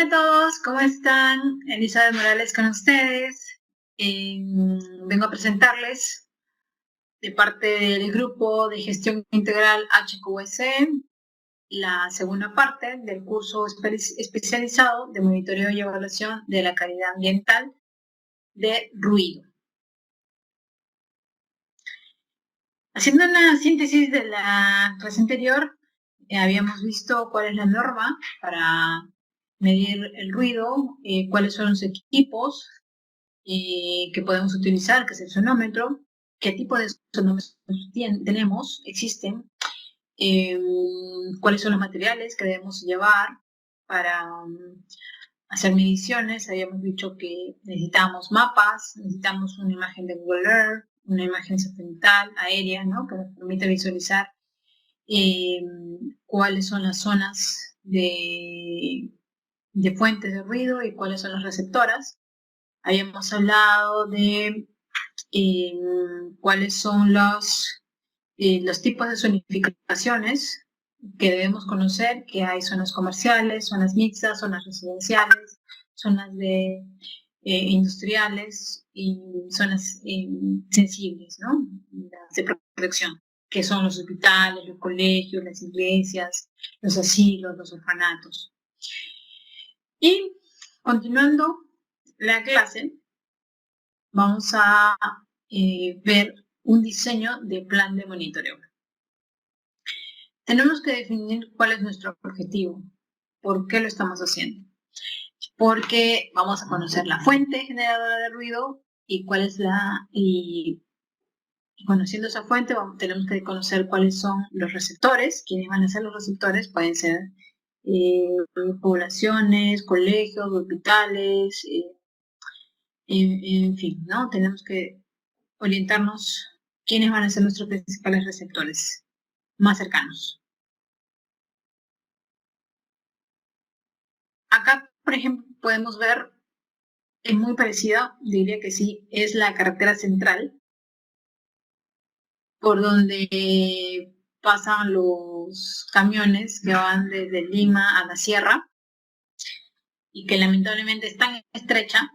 Hola a todos, ¿cómo están? Elizabeth Morales con ustedes. Vengo a presentarles de parte del grupo de gestión integral HQS la segunda parte del curso especializado de monitoreo y evaluación de la calidad ambiental de ruido. Haciendo una síntesis de la clase anterior, habíamos visto cuál es la norma para medir el ruido, cuáles son los equipos que podemos utilizar, que es el sonómetro, qué tipo de sonómetros tenemos, existen, cuáles son los materiales que debemos llevar para hacer mediciones. Habíamos dicho que necesitamos mapas, necesitamos una imagen de Google Earth, una imagen satelital, aérea, ¿no? Que nos permite visualizar cuáles son las zonas de fuentes de ruido y cuáles son las receptoras. Habíamos hablado de cuáles son los tipos de zonificaciones que debemos conocer, que hay zonas comerciales, zonas mixtas, zonas residenciales, zonas industriales y zonas sensibles, ¿no? De protección, que son los hospitales, los colegios, las iglesias, los asilos, los orfanatos. Y continuando la clase, vamos a ver un diseño de plan de monitoreo. Tenemos que definir cuál es nuestro objetivo, por qué lo estamos haciendo. Porque vamos a conocer la fuente generadora de ruido y cuál es y conociendo esa fuente tenemos que conocer cuáles son los receptores. ¿Quiénes van a ser los receptores? Pueden ser poblaciones, colegios, hospitales, en fin, ¿no? Tenemos que orientarnos quiénes van a ser nuestros principales receptores más cercanos. Acá, por ejemplo, podemos ver, es muy parecida, diría que sí, es la carretera central, por donde pasan los camiones que van desde Lima a la sierra y que lamentablemente es tan estrecha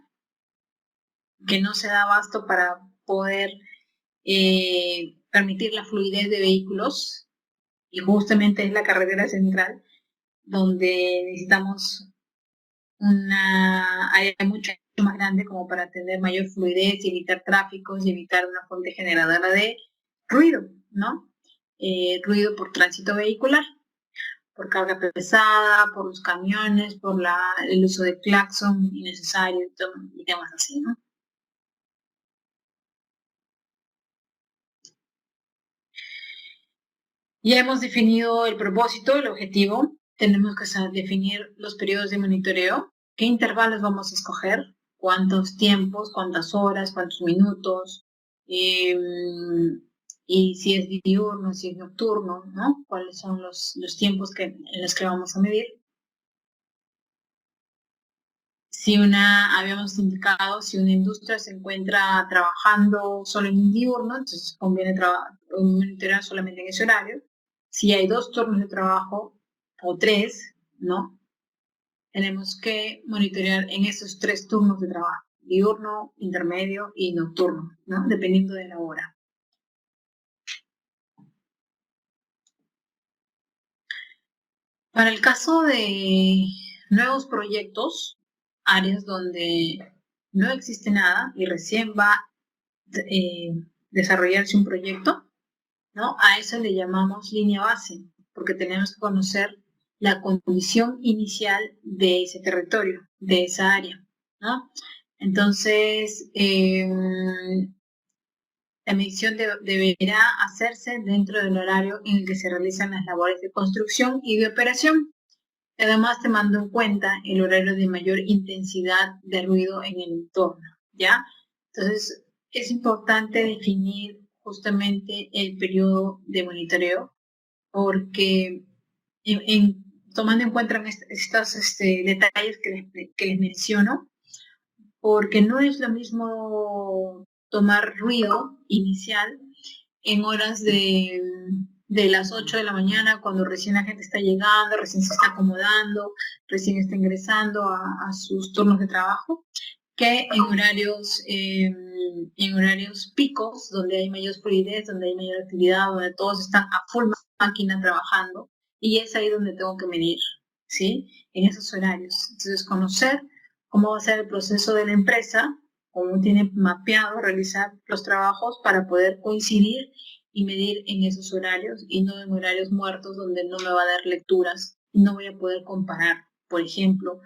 que no se da abasto para poder permitir la fluidez de vehículos, y justamente es la carretera central donde necesitamos una área mucho más grande como para tener mayor fluidez y evitar tráficos y evitar una fuente generadora de ruido, ¿no? Ruido por tránsito vehicular, por carga pesada, por los camiones, por el uso de claxon innecesario y temas así, ¿no? Ya hemos definido el propósito, el objetivo. Tenemos que definir los periodos de monitoreo, qué intervalos vamos a escoger, cuántos tiempos, cuántas horas, cuántos minutos, y si es diurno, si es nocturno, ¿no? Cuáles son los tiempos en los que vamos a medir. Habíamos indicado, si una industria se encuentra trabajando solo en un diurno, entonces conviene monitorear solamente en ese horario. Si hay 2 turnos de trabajo o 3, ¿no? Tenemos que monitorear en esos 3 turnos de trabajo, diurno, intermedio y nocturno, ¿no? Dependiendo de la hora. Para el caso de nuevos proyectos, áreas donde no existe nada y recién va a desarrollarse un proyecto, ¿no? A eso le llamamos línea base, porque tenemos que conocer la condición inicial de ese territorio, de esa área, ¿no? Entonces, la medición deberá hacerse dentro del horario en el que se realizan las labores de construcción y de operación. Además, tomando en cuenta el horario de mayor intensidad de ruido en el entorno, ¿ya? Entonces, es importante definir justamente el periodo de monitoreo, porque tomando en cuenta estos detalles que les menciono, porque no es lo mismo tomar ruido inicial en horas de de las 8 de la mañana, cuando recién la gente está llegando, recién se está acomodando, recién está ingresando a sus turnos de trabajo, que en horarios picos, donde hay mayor fluidez, donde hay mayor actividad, donde todos están a full máquina trabajando, y es ahí donde tengo que medir, ¿sí? En esos horarios. Entonces, conocer cómo va a ser el proceso de la empresa, cómo tiene mapeado realizar los trabajos para poder coincidir y medir en esos horarios y no en horarios muertos donde no me va a dar lecturas y no voy a poder comparar. Por ejemplo,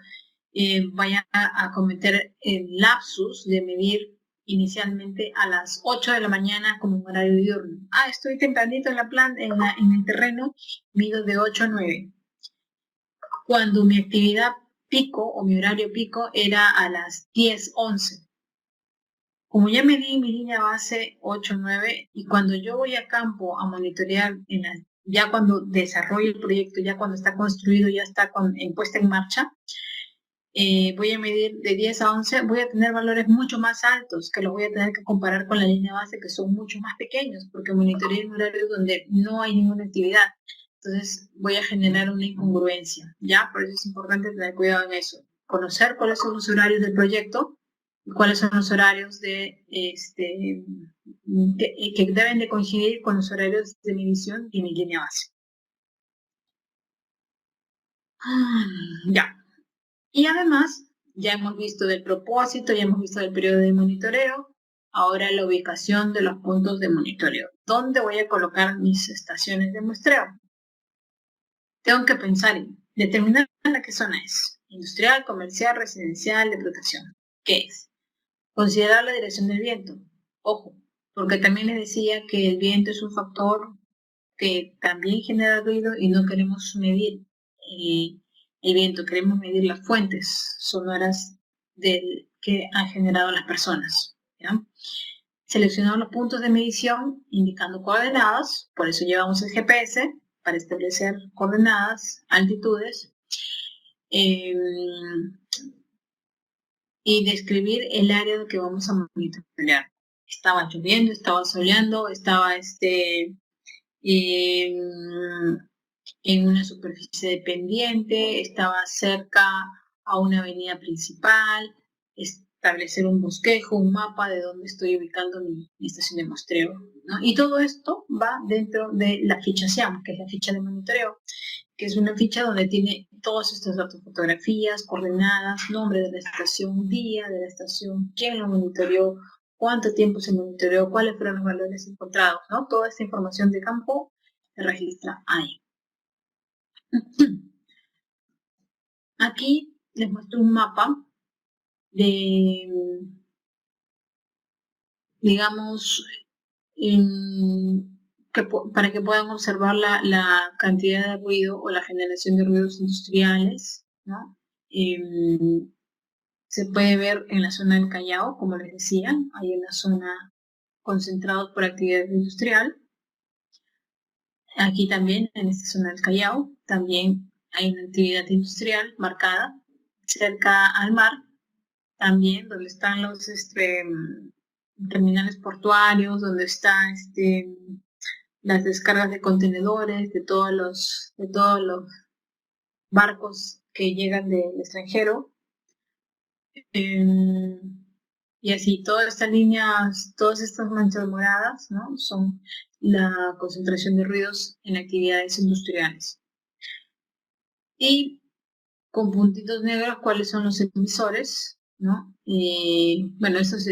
vaya a cometer el lapsus de medir inicialmente a las 8 de la mañana como un horario diurno. Estoy tempranito en la planta, en el terreno, mido de 8 a 9. Cuando mi actividad pico o mi horario pico era a las 10, 11. Como ya medí mi línea base 8, 9, y cuando yo voy a campo a monitorear, ya cuando desarrollo el proyecto, ya cuando está construido, ya está puesta en marcha, voy a medir de 10 a 11, voy a tener valores mucho más altos, que los voy a tener que comparar con la línea base, que son mucho más pequeños, porque monitoreé en horarios donde no hay ninguna actividad. Entonces voy a generar una incongruencia, ¿ya? Por eso es importante tener cuidado en eso. Conocer cuáles son los horarios del proyecto, cuáles son los horarios que deben de coincidir con los horarios de medición y mi línea base. Ya. Y además, ya hemos visto del propósito, ya hemos visto del periodo de monitoreo, ahora la ubicación de los puntos de monitoreo. ¿Dónde voy a colocar mis estaciones de muestreo? Tengo que pensar en determinar la qué zona es. Industrial, comercial, residencial, de protección. ¿Qué es? Considerar la dirección del viento. Ojo, porque también les decía que el viento es un factor que también genera ruido y no queremos medir el viento, queremos medir las fuentes sonoras que han generado las personas. ¿Ya? Seleccionamos los puntos de medición indicando coordenadas, por eso llevamos el GPS para establecer coordenadas, altitudes, y describir el área que vamos a monitorear. Estaba lloviendo, estaba soleando, estaba en una superficie de pendiente, estaba cerca a una avenida principal, establecer un bosquejo, un mapa de dónde estoy ubicando mi estación de muestreo, ¿no? Y todo esto va dentro de la ficha SIAM, que es la ficha de monitoreo, que es una ficha donde tiene todos estos datos, fotografías, coordenadas, nombre de la estación, día de la estación, quién lo monitoreó, cuánto tiempo se monitoreó, cuáles fueron los valores encontrados, ¿no? Toda esta información de campo se registra ahí. Aquí les muestro un mapa de, digamos, para que puedan observar la cantidad de ruido o la generación de ruidos industriales, ¿no? Se puede ver en la zona del Callao, como les decía, hay una zona concentrada por actividad industrial. Aquí también, en esta zona del Callao, también hay una actividad industrial marcada cerca al mar, también donde están los terminales portuarios, donde están las descargas de contenedores de todos los barcos que llegan del extranjero. Y así, todas estas líneas, todas estas manchas moradas, ¿no? Son la concentración de ruidos en actividades industriales. Y con puntitos negros, ¿cuáles son los emisores? ¿No? Bueno, eso es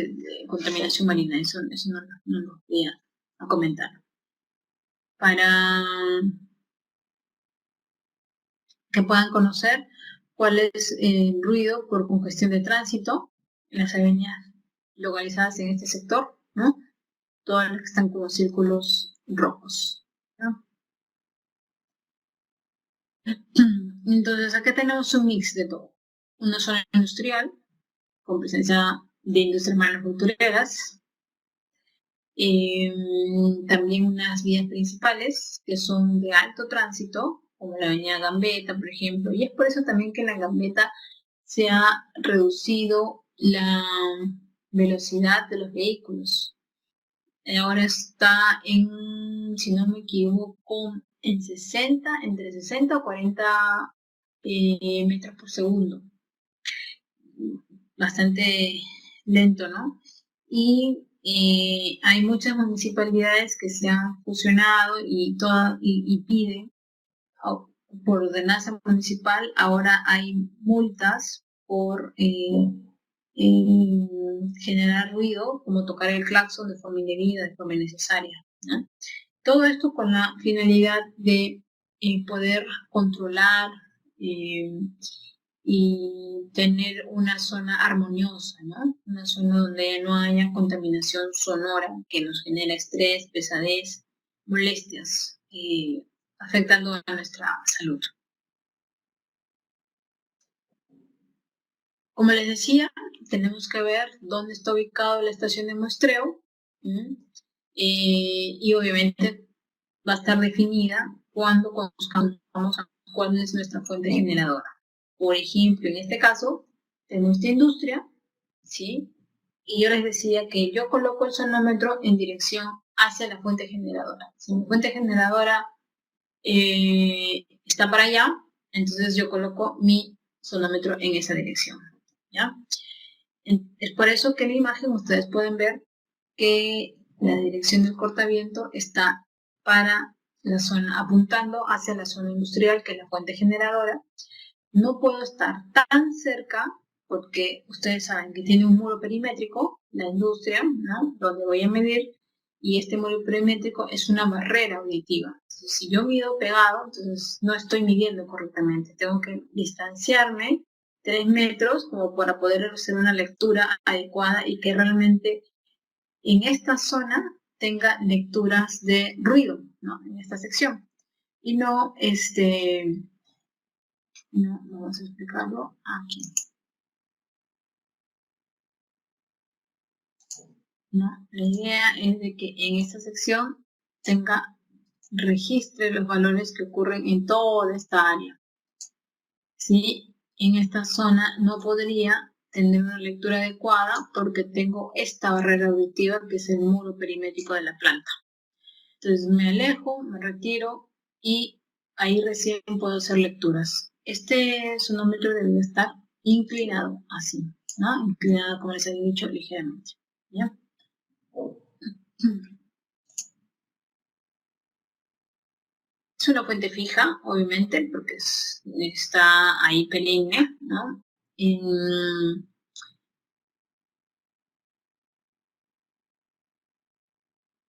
contaminación marina, eso no lo voy a comentar. Para que puedan conocer cuál es el ruido por congestión de tránsito en las avenidas localizadas en este sector, ¿no? Todas las que están con los círculos rojos, ¿no? Entonces, aquí tenemos un mix de todo. Una zona industrial, con presencia de industrias manufactureras, también unas vías principales que son de alto tránsito, como la avenida Gambetta, por ejemplo, y es por eso también que en la Gambetta se ha reducido la velocidad de los vehículos. ahora está en, si no me equivoco, en 60, entre 60 o 40 metros por segundo. Bastante lento, ¿no? Y hay muchas municipalidades que se han fusionado y piden, por ordenanza municipal, ahora hay multas por generar ruido, como tocar el claxon de forma indebida, de forma innecesaria, ¿no? Todo esto con la finalidad de poder controlar eh, y tener una zona armoniosa, ¿no? Una zona donde no haya contaminación sonora que nos genera estrés, pesadez, molestias, afectando a nuestra salud. Como les decía, tenemos que ver dónde está ubicada la estación de muestreo, y obviamente va a estar definida cuando conozcamos cuál es nuestra fuente generadora. Por ejemplo, en este caso, tenemos esta industria, ¿sí? Y yo les decía que yo coloco el sonómetro en dirección hacia la fuente generadora. Si mi fuente generadora está para allá, entonces yo coloco mi sonómetro en esa dirección, ¿ya? Es por eso que en la imagen ustedes pueden ver que la dirección del cortaviento está para la zona, apuntando hacia la zona industrial, que es la fuente generadora. No puedo estar tan cerca porque ustedes saben que tiene un muro perimétrico, la industria, ¿no? Donde voy a medir, y este muro perimétrico es una barrera auditiva. Entonces, si yo mido pegado, entonces no estoy midiendo correctamente. Tengo que distanciarme 3 metros como para poder hacer una lectura adecuada y que realmente en esta zona tenga lecturas de ruido, ¿no? En esta sección. Y no, no, vamos a explicarlo aquí. ¿No? La idea es de que en esta sección registre los valores que ocurren en toda esta área. ¿Sí? En esta zona no podría tener una lectura adecuada porque tengo esta barrera auditiva que es el muro perimétrico de la planta. Entonces me alejo, me retiro y ahí recién puedo hacer lecturas. Este sonómetro debe estar inclinado así, ¿no? Inclinado, como les he dicho, ligeramente. ¿Ya? Es una fuente fija, obviamente, porque está ahí perenne, ¿no? Y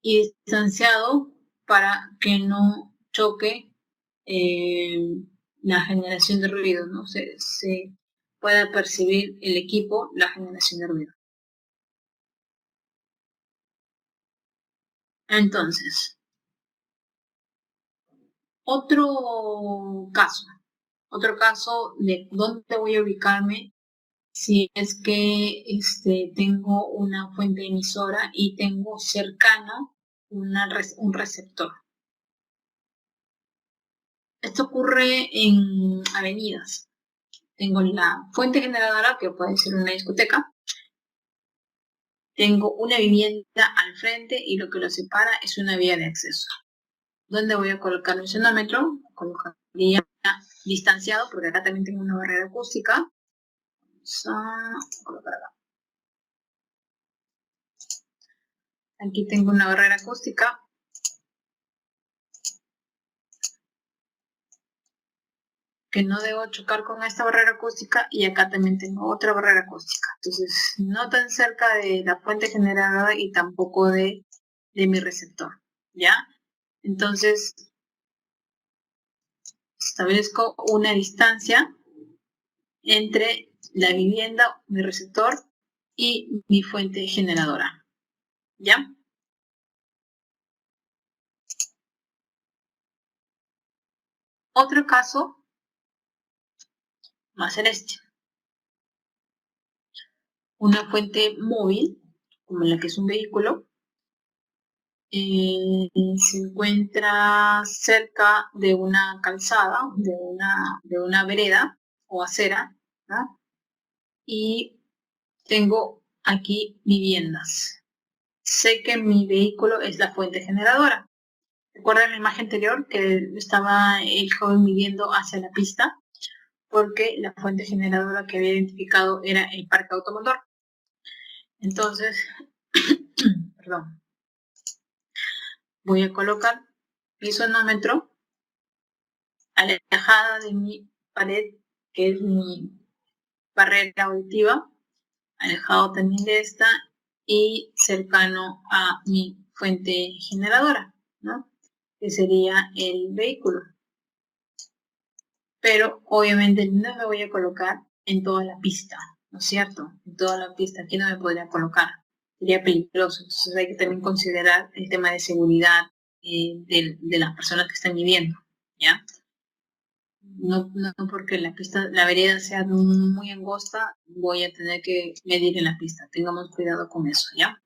distanciado para que no choque la generación de ruido, ¿no? Se pueda percibir el equipo la generación de ruido. Entonces, otro caso de dónde voy a ubicarme si es que tengo una fuente emisora y tengo cercana un receptor. Esto ocurre en avenidas. Tengo la fuente generadora, que puede ser una discoteca. Tengo una vivienda al frente y lo que lo separa es una vía de acceso. ¿Dónde voy a colocar mi sonómetro? Colocaría distanciado, porque acá también tengo una barrera acústica. Vamos a colocar acá. Aquí tengo una barrera acústica. Que no debo chocar con esta barrera acústica, y acá también tengo otra barrera acústica. Entonces, no tan cerca de la fuente generadora y tampoco de mi receptor, ¿ya? Entonces, establezco una distancia entre la vivienda, mi receptor, y mi fuente generadora, ¿ya? Otro caso va a ser este. Una fuente móvil, como la que es un vehículo, se encuentra cerca de una calzada, de una vereda o acera, ¿no? Y tengo aquí viviendas, sé que mi vehículo es la fuente generadora. ¿Recuerdan la imagen anterior que estaba el joven midiendo hacia la pista? Porque la fuente generadora que había identificado era el parque automotor. Entonces, perdón, voy a colocar mi sonómetro alejada de mi pared, que es mi barrera auditiva, alejado también de esta y cercano a mi fuente generadora, ¿no? Que sería el vehículo. Pero obviamente no me voy a colocar en toda la pista, ¿no es cierto? En toda la pista, aquí no me podría colocar, sería peligroso. Entonces hay que también considerar el tema de seguridad de las personas que están viviendo, ¿ya? No porque la pista, la vereda sea muy angosta, voy a tener que medir en la pista. Tengamos cuidado con eso, ¿ya?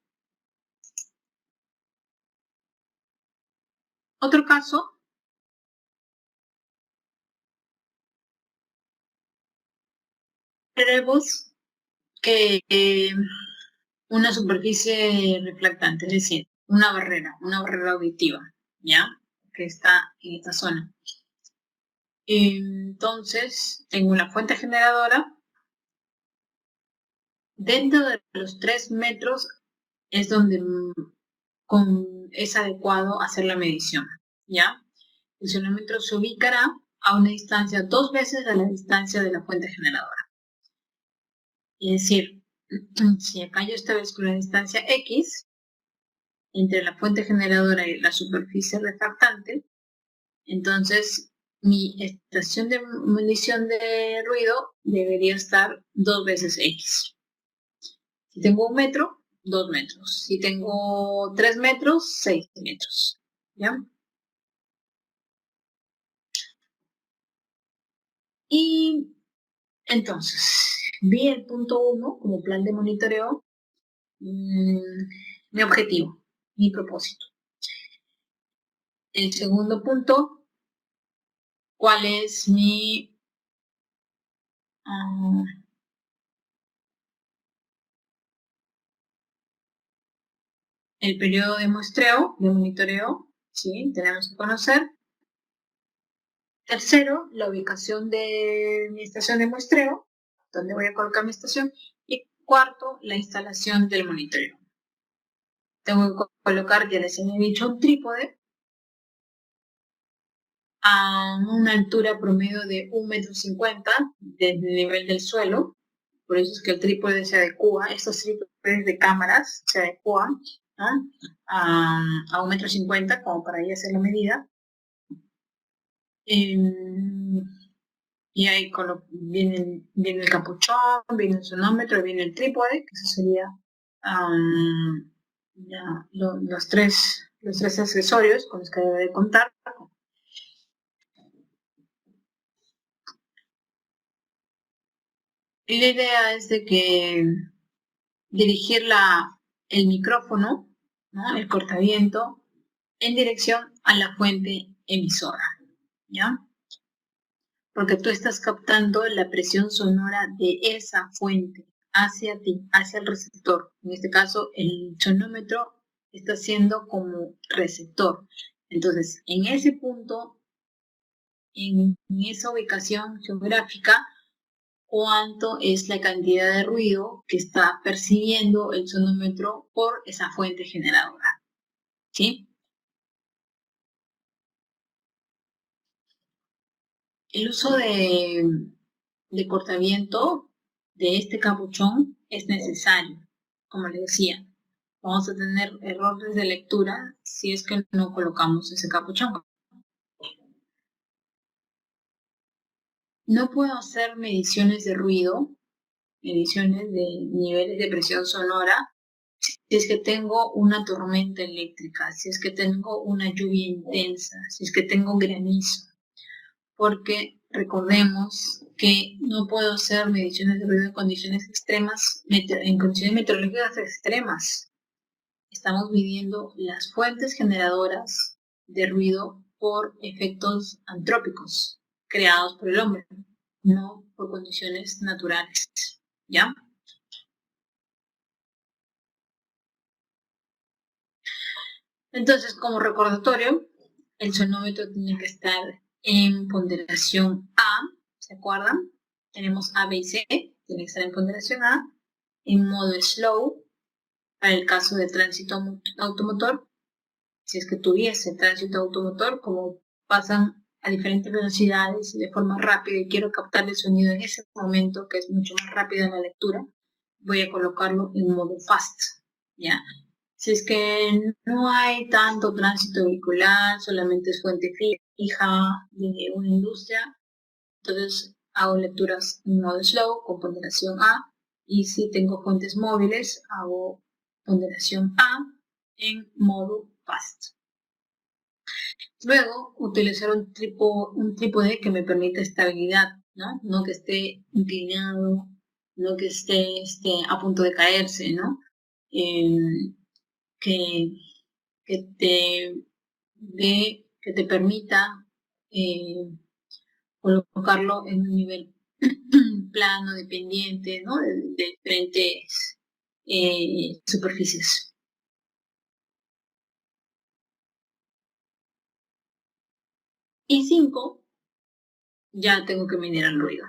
Otro caso, tenemos que una superficie reflectante, es decir, una barrera auditiva, ¿ya? Que está en esta zona. Entonces, tengo una fuente generadora. Dentro de los 3 metros es donde es adecuado hacer la medición, ¿ya? El sonómetro se ubicará a una distancia 2 veces a la distancia de la fuente generadora. Es decir, si acá yo establezco una distancia X entre la fuente generadora y la superficie refractante, entonces mi estación de medición de ruido debería estar 2 veces X. Si tengo 1 metro, 2 metros. Si tengo 3 metros, 6 metros. ¿Ya? Y entonces, vi el punto 1 como plan de monitoreo, mi objetivo, mi propósito. El segundo punto, ¿cuál es mi el periodo de muestreo, de monitoreo? ¿Sí? Tenemos que conocer. Tercero, la ubicación de mi estación de muestreo, donde voy a colocar mi estación. Y cuarto, la instalación del monitoreo. Tengo que colocar, ya les he dicho, un trípode a una altura promedio de 1,50 m desde el nivel del suelo. Por eso es que el trípode se adecua, estos trípodes de cámaras se adecuan, ¿no?, a 1,50 m como para ahí hacer la medida. Y ahí viene el capuchón, viene el sonómetro, viene el trípode, que eso sería los tres accesorios con los que debe de contar. Y la idea es de que dirigir el micrófono, ¿no?, el cortaviento, en dirección a la fuente emisora, ¿ya? Porque tú estás captando la presión sonora de esa fuente hacia ti, hacia el receptor. En este caso, el sonómetro está siendo como receptor. Entonces, en ese punto, en esa ubicación geográfica, cuánto es la cantidad de ruido que está percibiendo el sonómetro por esa fuente generadora, ¿sí? El uso de cortaviento de este capuchón es necesario. Como les decía, vamos a tener errores de lectura si es que no colocamos ese capuchón. No puedo hacer mediciones de ruido, mediciones de niveles de presión sonora, si es que tengo una tormenta eléctrica, si es que tengo una lluvia intensa, si es que tengo granizo, porque recordemos que no puedo hacer mediciones de ruido en condiciones extremas, en condiciones meteorológicas extremas. Estamos midiendo las fuentes generadoras de ruido por efectos antrópicos creados por el hombre, no por condiciones naturales, ¿ya? Entonces, como recordatorio, el sonómetro tiene que estar en ponderación A, ¿se acuerdan? Tenemos A, B y C, tiene que estar en ponderación A, en modo slow, para el caso de tránsito automotor, si es que tuviese tránsito automotor, como pasan a diferentes velocidades y de forma rápida y quiero captar el sonido en ese momento, que es mucho más rápida la lectura, voy a colocarlo en modo fast, ¿ya? Si es que no hay tanto tránsito vehicular, solamente es fuente fija de una industria, entonces hago lecturas en modo slow con ponderación A, y si tengo fuentes móviles, hago ponderación A en modo fast. Luego, utilizar un trípode que me permita estabilidad, ¿no? No que esté inclinado, no que esté a punto de caerse, ¿no? Que, que te permita colocarlo en un nivel plano, dependiente, ¿no? De diferentes superficies. Y 5, ya tengo que medir el ruido,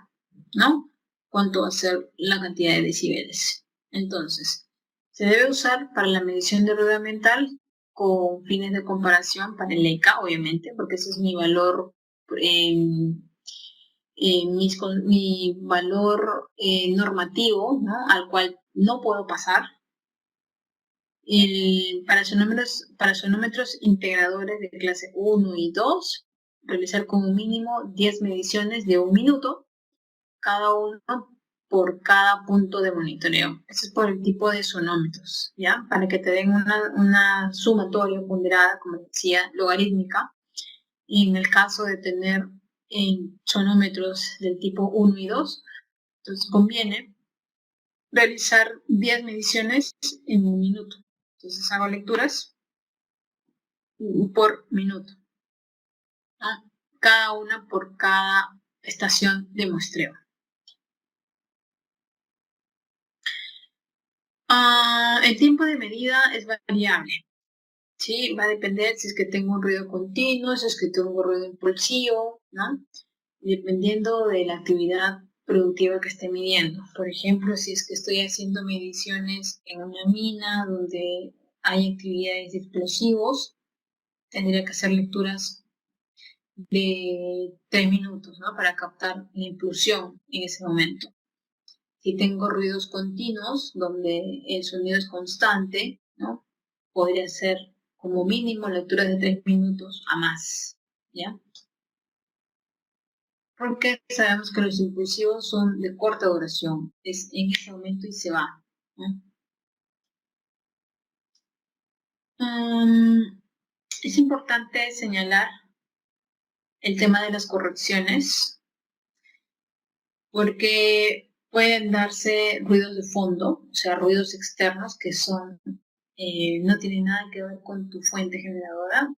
¿no? ¿Cuánto va a ser la cantidad de decibeles? Entonces, se debe usar para la medición de ruido ambiental con fines de comparación para el ECA, obviamente, porque ese es mi valor, mi valor normativo, ¿no? Al cual no puedo pasar. Para sonómetros integradores de clase 1 y 2, realizar como mínimo 10 mediciones de 1 minuto, cada uno por cada punto de monitoreo. Eso es por el tipo de sonómetros, ¿ya? Para que te den una sumatoria ponderada, como decía, logarítmica. Y en el caso de tener sonómetros del tipo 1 y 2, entonces conviene realizar 10 mediciones en 1 minuto. Entonces hago lecturas por minuto, ¿no? Cada una por cada estación de muestreo. El tiempo de medida es variable, ¿sí? Va a depender si es que tengo un ruido continuo, si es que tengo un ruido impulsivo, ¿no? Dependiendo de la actividad productiva que esté midiendo. Por ejemplo, si es que estoy haciendo mediciones en una mina donde hay actividades de explosivos, tendría que hacer lecturas de 3 minutos, ¿no? Para captar la impulsión en ese momento. Si tengo ruidos continuos, donde el sonido es constante, ¿no? Podría ser como mínimo lecturas de 3 minutos a más, ¿ya? Porque sabemos que los impulsivos son de corta duración, es en ese momento y se va, ¿no? Es importante señalar el tema de las correcciones, porque pueden darse ruidos de fondo, o sea, ruidos externos que son, no tienen nada que ver con tu fuente generadora.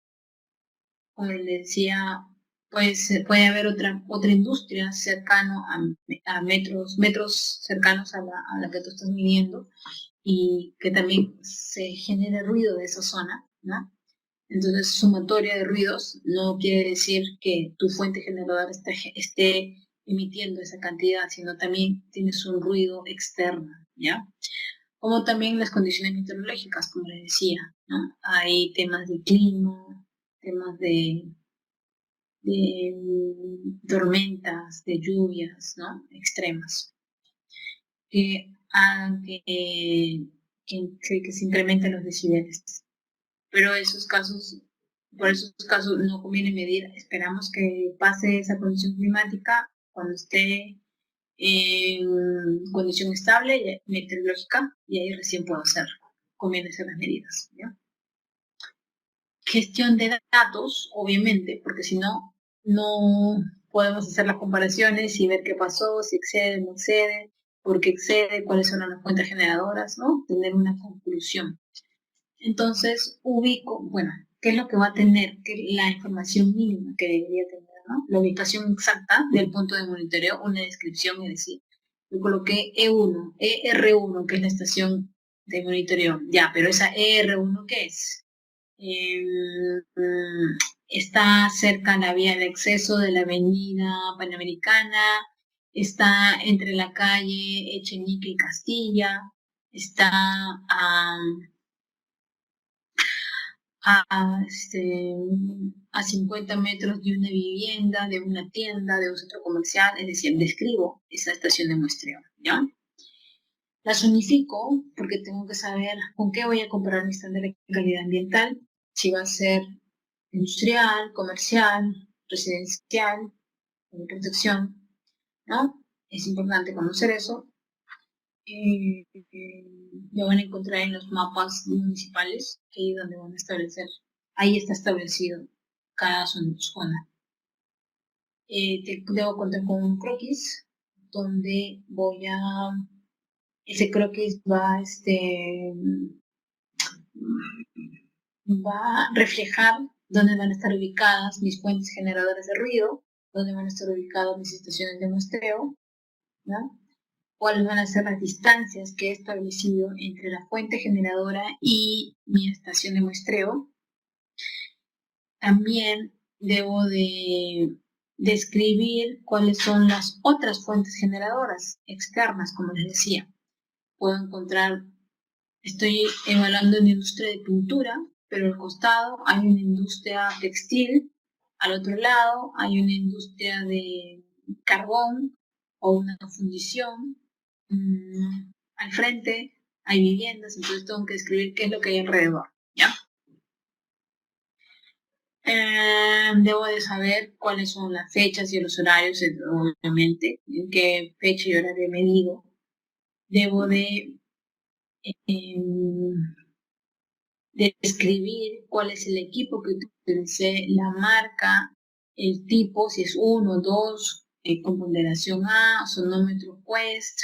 Como les decía, pues puede haber otra industria cercano a metros cercanos a la que tú estás midiendo y que también se genere ruido de esa zona, ¿no? Entonces, sumatoria de ruidos no quiere decir que tu fuente generadora esté emitiendo esa cantidad, sino también tienes un ruido externo, ¿ya? Como también las condiciones meteorológicas, como les decía, ¿no? Hay temas de clima, temas de tormentas, de lluvias, ¿no? Extremas, que hagan que se incrementen los decibeles. Pero por esos casos no conviene medir. Esperamos que pase esa condición climática cuando esté en condición estable meteorológica y ahí recién puedo conviene hacer las medidas, ¿ya? Gestión de datos, obviamente, porque si no, no podemos hacer las comparaciones y ver qué pasó, si excede, no excede, por qué excede, cuáles son las fuentes generadoras, ¿no? Tener una conclusión. Entonces, bueno, ¿qué es lo que va a tener? La información mínima que debería tener, ¿no? La ubicación exacta del punto de monitoreo, una descripción, es decir, yo coloqué E1, ER1, que es la estación de monitoreo, ya, pero esa ER1, ¿qué es? está cerca a la vía de acceso de la avenida Panamericana, está entre la calle Echenique y Castilla, está a 50 metros de una vivienda, de una tienda, de un centro comercial, es decir, describo esa estación de muestreo, ¿ya? Las unifico porque tengo que saber con qué voy a comparar mi estándar de calidad ambiental, si va a ser industrial, comercial, residencial, de protección, ¿no? Es importante conocer eso. Lo van a encontrar en los mapas municipales, ahí donde van a establecer, ahí está establecido cada zona. Debo contar con un croquis, donde ese croquis va a reflejar dónde van a estar ubicadas mis fuentes generadoras de ruido, dónde van a estar ubicadas mis estaciones de muestreo, ¿no? Cuáles van a ser las distancias que he establecido entre la fuente generadora y mi estación de muestreo. También debo de describir cuáles son las otras fuentes generadoras externas, como les decía. Puedo encontrar, estoy evaluando una industria de pintura, pero al costado hay una industria textil, al otro lado hay una industria de carbón o una fundición, al frente hay viviendas, entonces tengo que describir qué es lo que hay alrededor, ¿ya? Debo de saber cuáles son las fechas y los horarios, obviamente, en qué fecha y horario me digo. Debo de describir cuál es el equipo que utilicé, la marca, el tipo, si es 1, 2, con ponderación A, sonómetro Quest,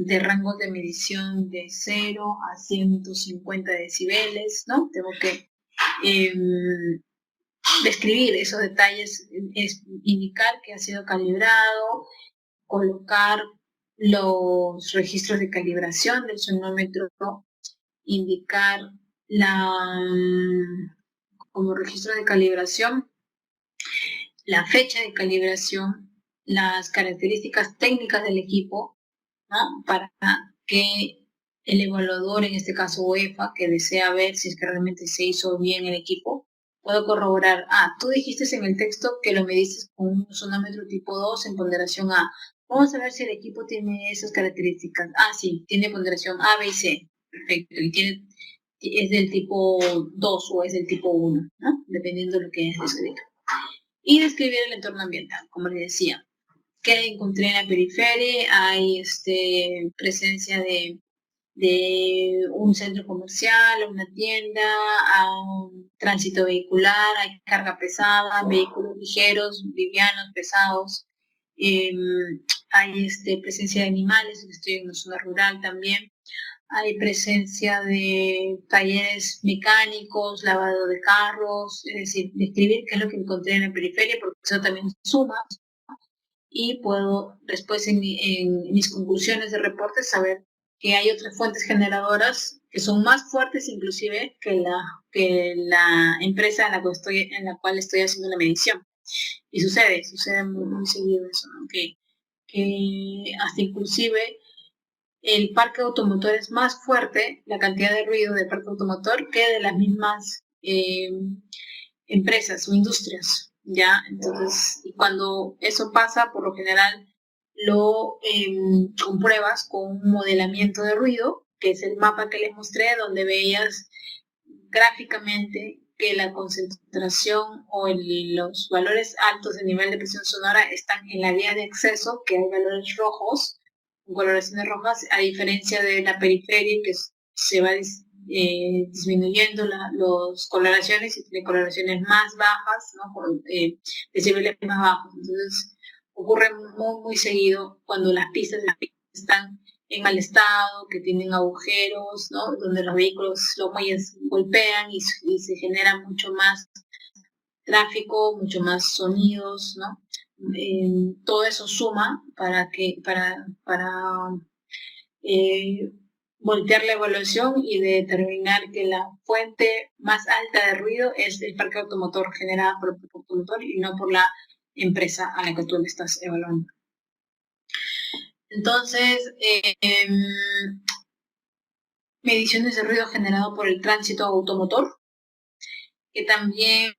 de rangos de medición de 0 a 150 decibeles, ¿no? Tengo que describir esos detalles, es indicar que ha sido calibrado, colocar los registros de calibración del sonómetro, indicar como registro de calibración la fecha de calibración, las características técnicas del equipo, ¿no? Para que el evaluador, en este caso UEFA, que desea ver si es que realmente se hizo bien el equipo, pueda corroborar, tú dijiste en el texto que lo mediste con un sonómetro tipo 2 en ponderación A. Vamos a ver si el equipo tiene esas características. Sí, tiene ponderación A, B y C. Perfecto. Y es del tipo 2 o es del tipo 1, ¿no? Dependiendo de lo que hayas descrito. Y describir el entorno ambiental, como les decía. ¿Qué encontré en la periferia? Hay presencia de un centro comercial, una tienda, un tránsito vehicular, hay carga pesada, vehículos ligeros, livianos, pesados, hay presencia de animales, estoy en una zona rural también, hay presencia de talleres mecánicos, lavado de carros, es decir, describir qué es lo que encontré en la periferia, porque eso también suma, y puedo después en mis conclusiones de reporte saber que hay otras fuentes generadoras que son más fuertes inclusive que la empresa en la cual estoy haciendo la medición. Y sucede muy seguido eso, ¿no? Que hasta inclusive el parque automotor es más fuerte, la cantidad de ruido del parque automotor, que de las mismas empresas o industrias, ¿ya? Entonces, cuando eso pasa, por lo general lo compruebas con un modelamiento de ruido, que es el mapa que les mostré, donde veías gráficamente que la concentración o los valores altos de nivel de presión sonora están en la vía de acceso, que hay valores rojos, con coloraciones rojas, a diferencia de la periferia, que se va disminuyendo las coloraciones y tiene coloraciones más bajas, ¿no? Con decibeles más bajos. Entonces, ocurre muy, muy seguido cuando las pistas están en mal estado, que tienen agujeros, ¿no? Donde los vehículos, los muelles golpean y se genera mucho más tráfico, mucho más sonidos, ¿no? Todo eso suma para voltear la evaluación y de determinar que la fuente más alta de ruido es el parque automotor generada por el parque automotor y no por la empresa a la que tú le estás evaluando. Entonces, mediciones de ruido generado por el tránsito automotor, que también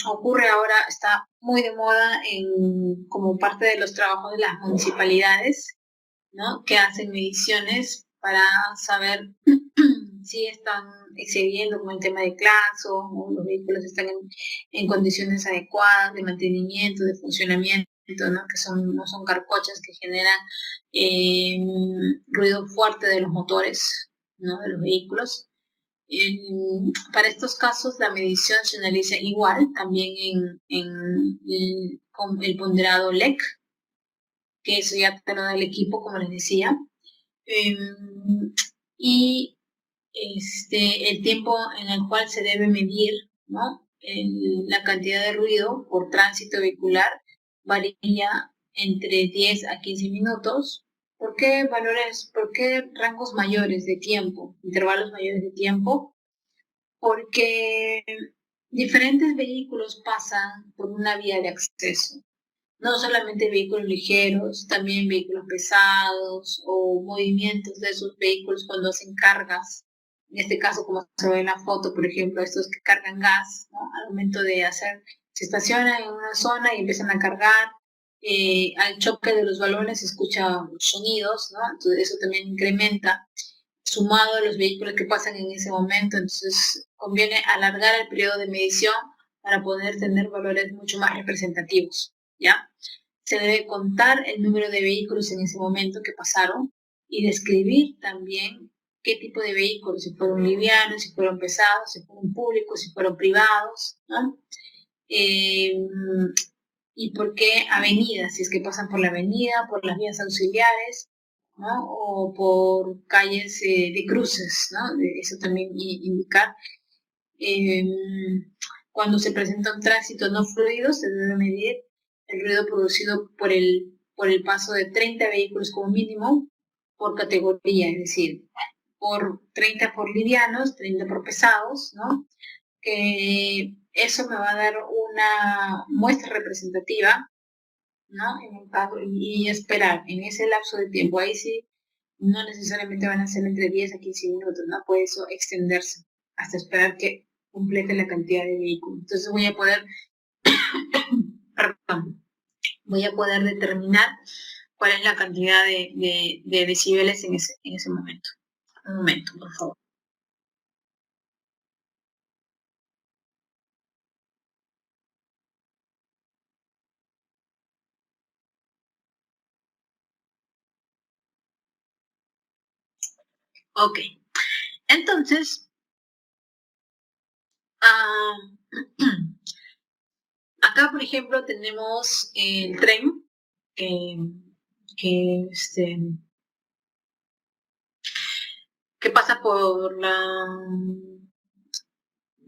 ocurre ahora, está muy de moda como parte de los trabajos de las municipalidades, ¿no? Que hacen mediciones para saber si están excediendo con el tema de claxon o los vehículos están en condiciones adecuadas de mantenimiento, de funcionamiento, ¿no? Que no son carcochas que generan ruido fuerte de los motores, ¿no? De los vehículos. Para estos casos la medición se analiza igual también con el ponderado LEC, que eso ya te lo da el equipo, como les decía. Y el tiempo en el cual se debe medir, ¿no? La cantidad de ruido por tránsito vehicular varía entre 10 a 15 minutos. ¿Por qué rangos mayores de tiempo, intervalos mayores de tiempo? Porque diferentes vehículos pasan por una vía de acceso. No solamente vehículos ligeros, también vehículos pesados o movimientos de esos vehículos cuando hacen cargas. En este caso, como se ve en la foto, por ejemplo, estos que cargan gas, ¿no? Al momento de se estacionan en una zona y empiezan a cargar. Al choque de los balones se escuchan sonidos, ¿no? Entonces eso también incrementa, sumado a los vehículos que pasan en ese momento. Entonces conviene alargar el periodo de medición para poder tener valores mucho más representativos, ¿ya? Se debe contar el número de vehículos en ese momento que pasaron y describir también qué tipo de vehículos, si fueron livianos, si fueron pesados, si fueron públicos, si fueron privados, ¿no? Y por qué avenidas, si es que pasan por la avenida, por las vías auxiliares, ¿no? O por calles de cruces, ¿no? Eso también indicar. Cuando se presenta un tránsito no fluido, se debe medir el ruido producido por el paso de 30 vehículos como mínimo por categoría, es decir, por 30 por livianos, 30 por pesados, ¿no? Que eso me va a dar una muestra representativa, ¿no? Y esperar en ese lapso de tiempo. Ahí sí, no necesariamente van a ser entre 10 a 15 minutos, ¿no? Puede eso extenderse hasta esperar que complete la cantidad de vehículos. Entonces voy a poder, perdón, voy a poder determinar cuál es la cantidad de decibeles en ese momento. Un momento, por favor. Ok. Entonces, acá, por ejemplo, tenemos el tren que, que pasa por la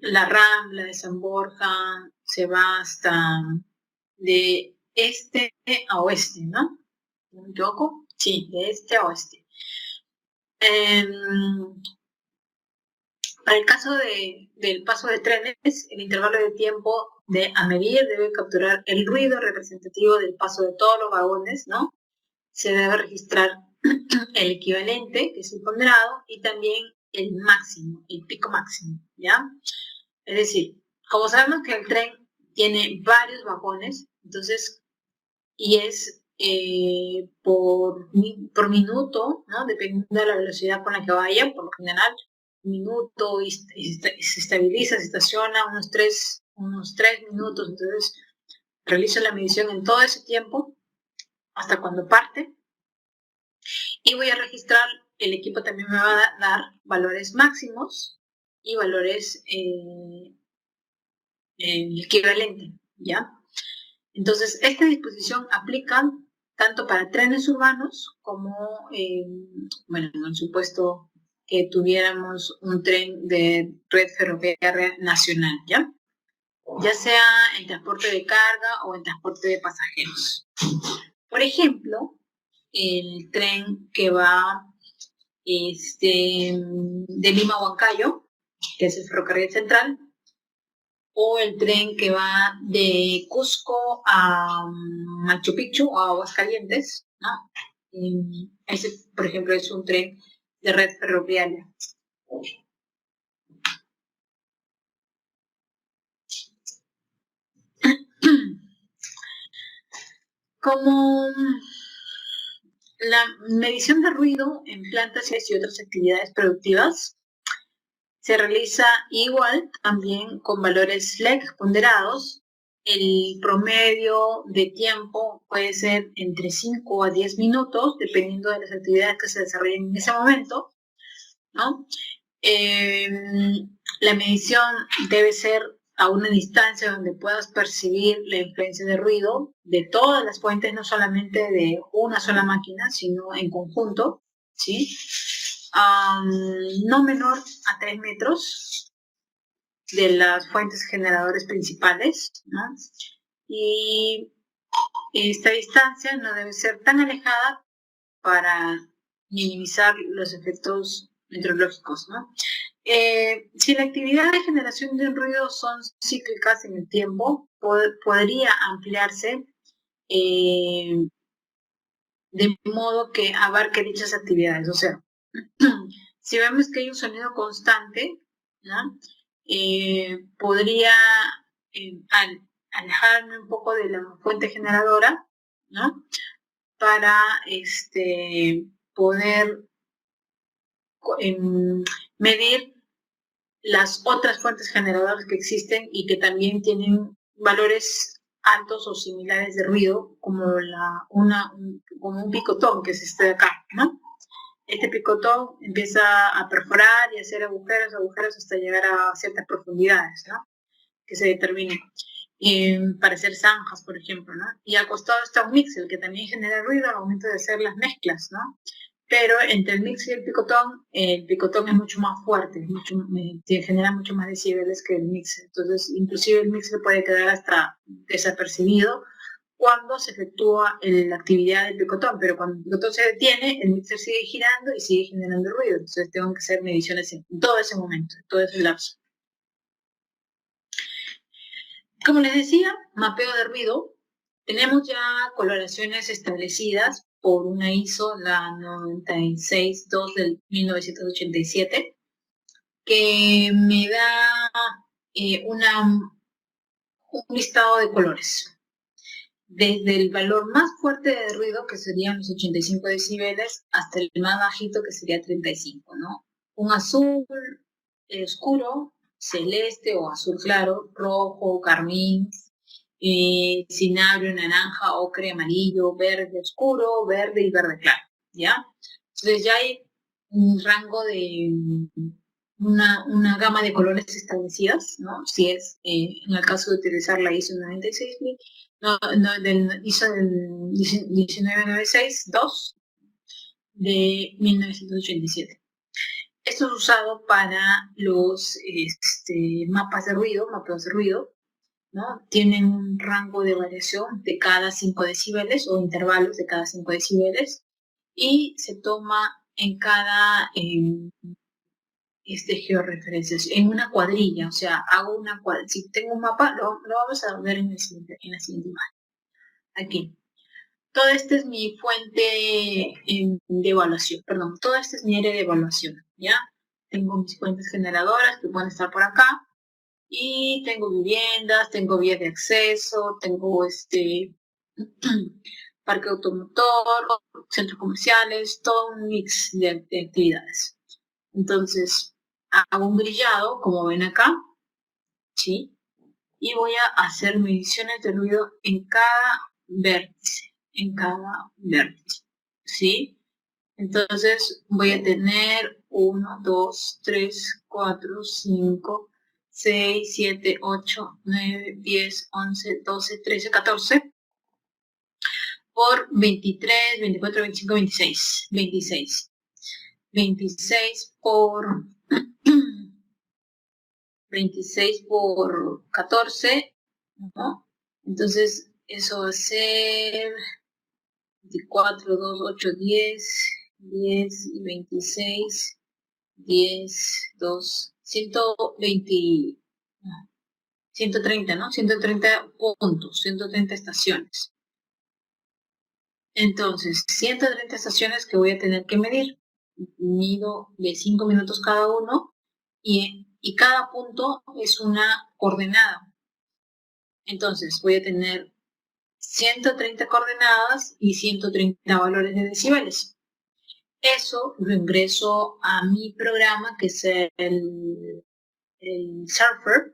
Rambla de San Borja, se va hasta de este a oeste, ¿no? ¿No me equivoco? Sí, de este a oeste. Para el caso del paso de trenes, el intervalo de tiempo a medir debe capturar el ruido representativo del paso de todos los vagones, ¿no? Se debe registrar el equivalente, que es el ponderado, y también el máximo, el pico máximo, ¿ya? Es decir, como sabemos que el tren tiene varios vagones, entonces, y es por minuto, ¿no? Dependiendo de la velocidad con la que vaya, por lo general, minuto y se estabiliza, se estaciona unos tres minutos, entonces realizo la medición en todo ese tiempo hasta cuando parte y voy a registrar, el equipo también me va a dar valores máximos y valores equivalentes, ¿ya? Entonces, esta disposición aplica tanto para trenes urbanos como, bueno, en el supuesto que tuviéramos un tren de red ferroviaria nacional, ¿ya? Ya sea en transporte de carga o en transporte de pasajeros. Por ejemplo, el tren que va de Lima a Huancayo, que es el ferrocarril central, o el tren que va de Cusco a Machu Picchu o a Aguascalientes, ¿no? Ese, por ejemplo, es un tren de red ferroviaria. Como la medición de ruido en plantas y otras actividades productivas se realiza igual también con valores SLEC ponderados. El promedio de tiempo puede ser entre 5 a 10 minutos, dependiendo de las actividades que se desarrollen en ese momento, ¿no? La medición debe ser a una distancia donde puedas percibir la influencia de ruido de todas las fuentes, no solamente de una sola máquina, sino en conjunto, ¿sí? No menor a 3 metros de las fuentes generadoras principales, ¿no? Y esta distancia no debe ser tan alejada para minimizar los efectos meteorológicos, ¿no? Si la actividad de generación de un ruido son cíclicas en el tiempo, podría ampliarse de modo que abarque dichas actividades. O sea, si vemos que hay un sonido constante, ¿no? Podría alejarme un poco de la fuente generadora, ¿no? Para poder medir las otras fuentes generadoras que existen y que también tienen valores altos o similares de ruido, como como un picotón, que es este de acá, ¿no? Este picotón empieza a perforar y a hacer agujeros hasta llegar a ciertas profundidades, ¿no? Que se determinen. Para hacer zanjas, por ejemplo, ¿no? Y al costado está un mixer, que también genera ruido al momento de hacer las mezclas, ¿no? Pero entre el mixer y el picotón es mucho más fuerte, genera mucho más decibeles que el mixer. Entonces, inclusive el mixer puede quedar hasta desapercibido cuando se efectúa la actividad del picotón, pero cuando el picotón se detiene, el mixer sigue girando y sigue generando ruido. Entonces, tengo que hacer mediciones en todo ese momento, en todo ese lapso. Como les decía, mapeo de ruido. Tenemos ya coloraciones establecidas por una ISO, la 962 del 1987, que me da un listado de colores. Desde el valor más fuerte de ruido, que serían los 85 decibeles, hasta el más bajito, que sería 35, ¿no? Un azul oscuro, celeste o azul claro, rojo, carmín, cinabrio, naranja, ocre, amarillo, verde oscuro, verde y verde claro, ¿ya? Entonces ya hay un rango de una gama de colores establecidas, ¿no? Si es, en el caso de utilizar la ISO 96000, del ISO del 19962 de 1987. Esto es usado para los mapas de ruido, ¿no? Tienen un rango de variación de cada 5 decibeles o intervalos de cada 5 decibeles y se toma en cada georreferencias, en una cuadrilla, o sea, hago una cuadrilla. Si tengo un mapa, lo vamos a ver en la siguiente imagen. Aquí. Toda esta es mi fuente de evaluación, perdón, toda esta es mi área de evaluación, ¿ya? Tengo mis fuentes generadoras que pueden estar por acá, y tengo viviendas, tengo vías de acceso, tengo parque automotor, centros comerciales, todo un mix de actividades. Entonces, hago un grillado, como ven acá, ¿sí? Y voy a hacer mediciones de ruido en cada vértice, ¿sí? Entonces voy a tener 1, 2, 3, 4, 5, 6, 7, 8, 9, 10, 11, 12, 13, 14 por 23, 24, 25, 26. 26 por 26 por 14, ¿no? Entonces eso va a ser 24, 2, 8, 10, 10 y 26, 10, 2, 120, 130, ¿no? 130 puntos, 130 estaciones. Entonces, 130 estaciones que voy a tener que medir. Mido de 5 minutos cada uno y cada punto es una coordenada. Entonces, voy a tener 130 coordenadas y 130 valores de decibeles. Eso lo ingreso a mi programa, que es el Surfer,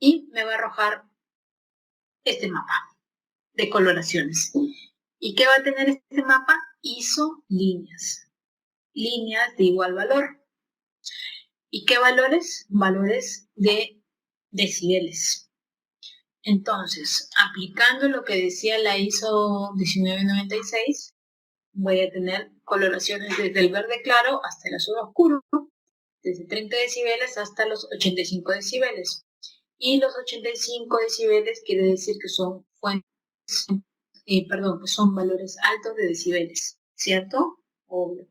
y me va a arrojar este mapa de coloraciones. ¿Y qué va a tener este mapa? Líneas de igual valor. ¿Y qué valores? Valores de decibeles. Entonces, aplicando lo que decía la ISO 1996, voy a tener coloraciones desde el verde claro hasta el azul oscuro, desde 30 decibeles hasta los 85 decibeles. Y los 85 decibeles quiere decir que son fuentes, pues son valores altos de decibeles, ¿cierto? Obvio,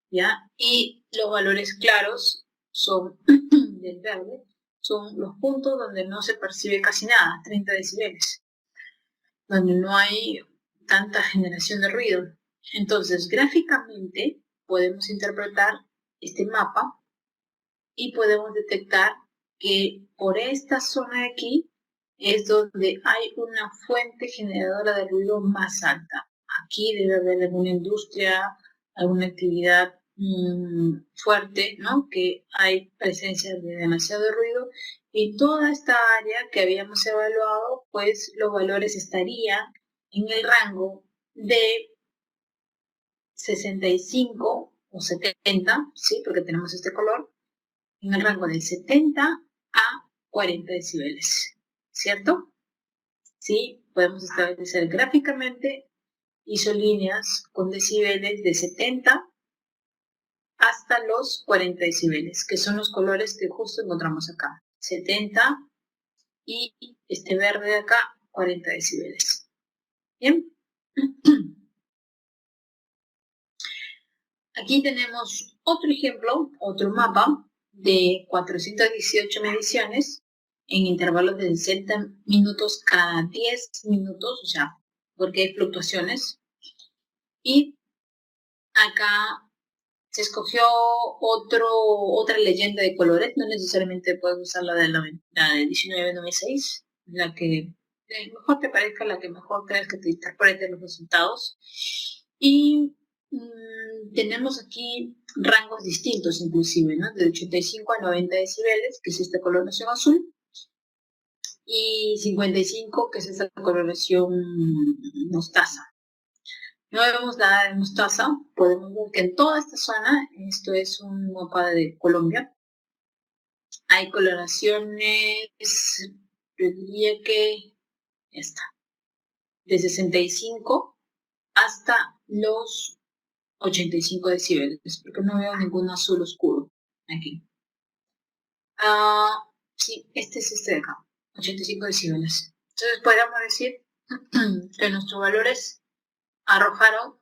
¿ya? Y los valores claros son del verde, son los puntos donde no se percibe casi nada, 30 decibeles, donde no hay tanta generación de ruido. Entonces, gráficamente podemos interpretar este mapa y podemos detectar que por esta zona de aquí es donde hay una fuente generadora de ruido más alta. Aquí debe haber alguna industria, alguna actividad fuerte, ¿no? Que hay presencia de demasiado ruido, y toda esta área que habíamos evaluado, pues los valores estarían en el rango de 65 o 70, ¿sí? Porque tenemos este color, en el rango de 70 a 40 decibeles, ¿cierto? Sí, podemos establecer gráficamente isolíneas con decibeles de 70 hasta los 40 decibeles, que son los colores que justo encontramos acá. 70 y este verde de acá, 40 decibeles. Bien. Aquí tenemos otro ejemplo, otro mapa de 418 mediciones en intervalos de 60 minutos cada 10 minutos, o sea, porque hay fluctuaciones. Y acá se escogió otra leyenda de colores, no necesariamente puedes usar la de 1996, la que mejor te parezca, la que mejor creas que te interprete los resultados. Y tenemos aquí rangos distintos inclusive, ¿no? De 85 a 90 decibeles, que es esta coloración azul, y 55, que es esta coloración mostaza. No vemos nada de mostaza, podemos ver que en toda esta zona, esto es un mapa de Colombia, hay coloraciones, yo diría que esta, de 65 hasta los 85 decibeles, porque no veo ningún azul oscuro aquí. Sí, este es este de acá, 85 decibeles. Entonces podríamos decir que nuestros valores arrojaron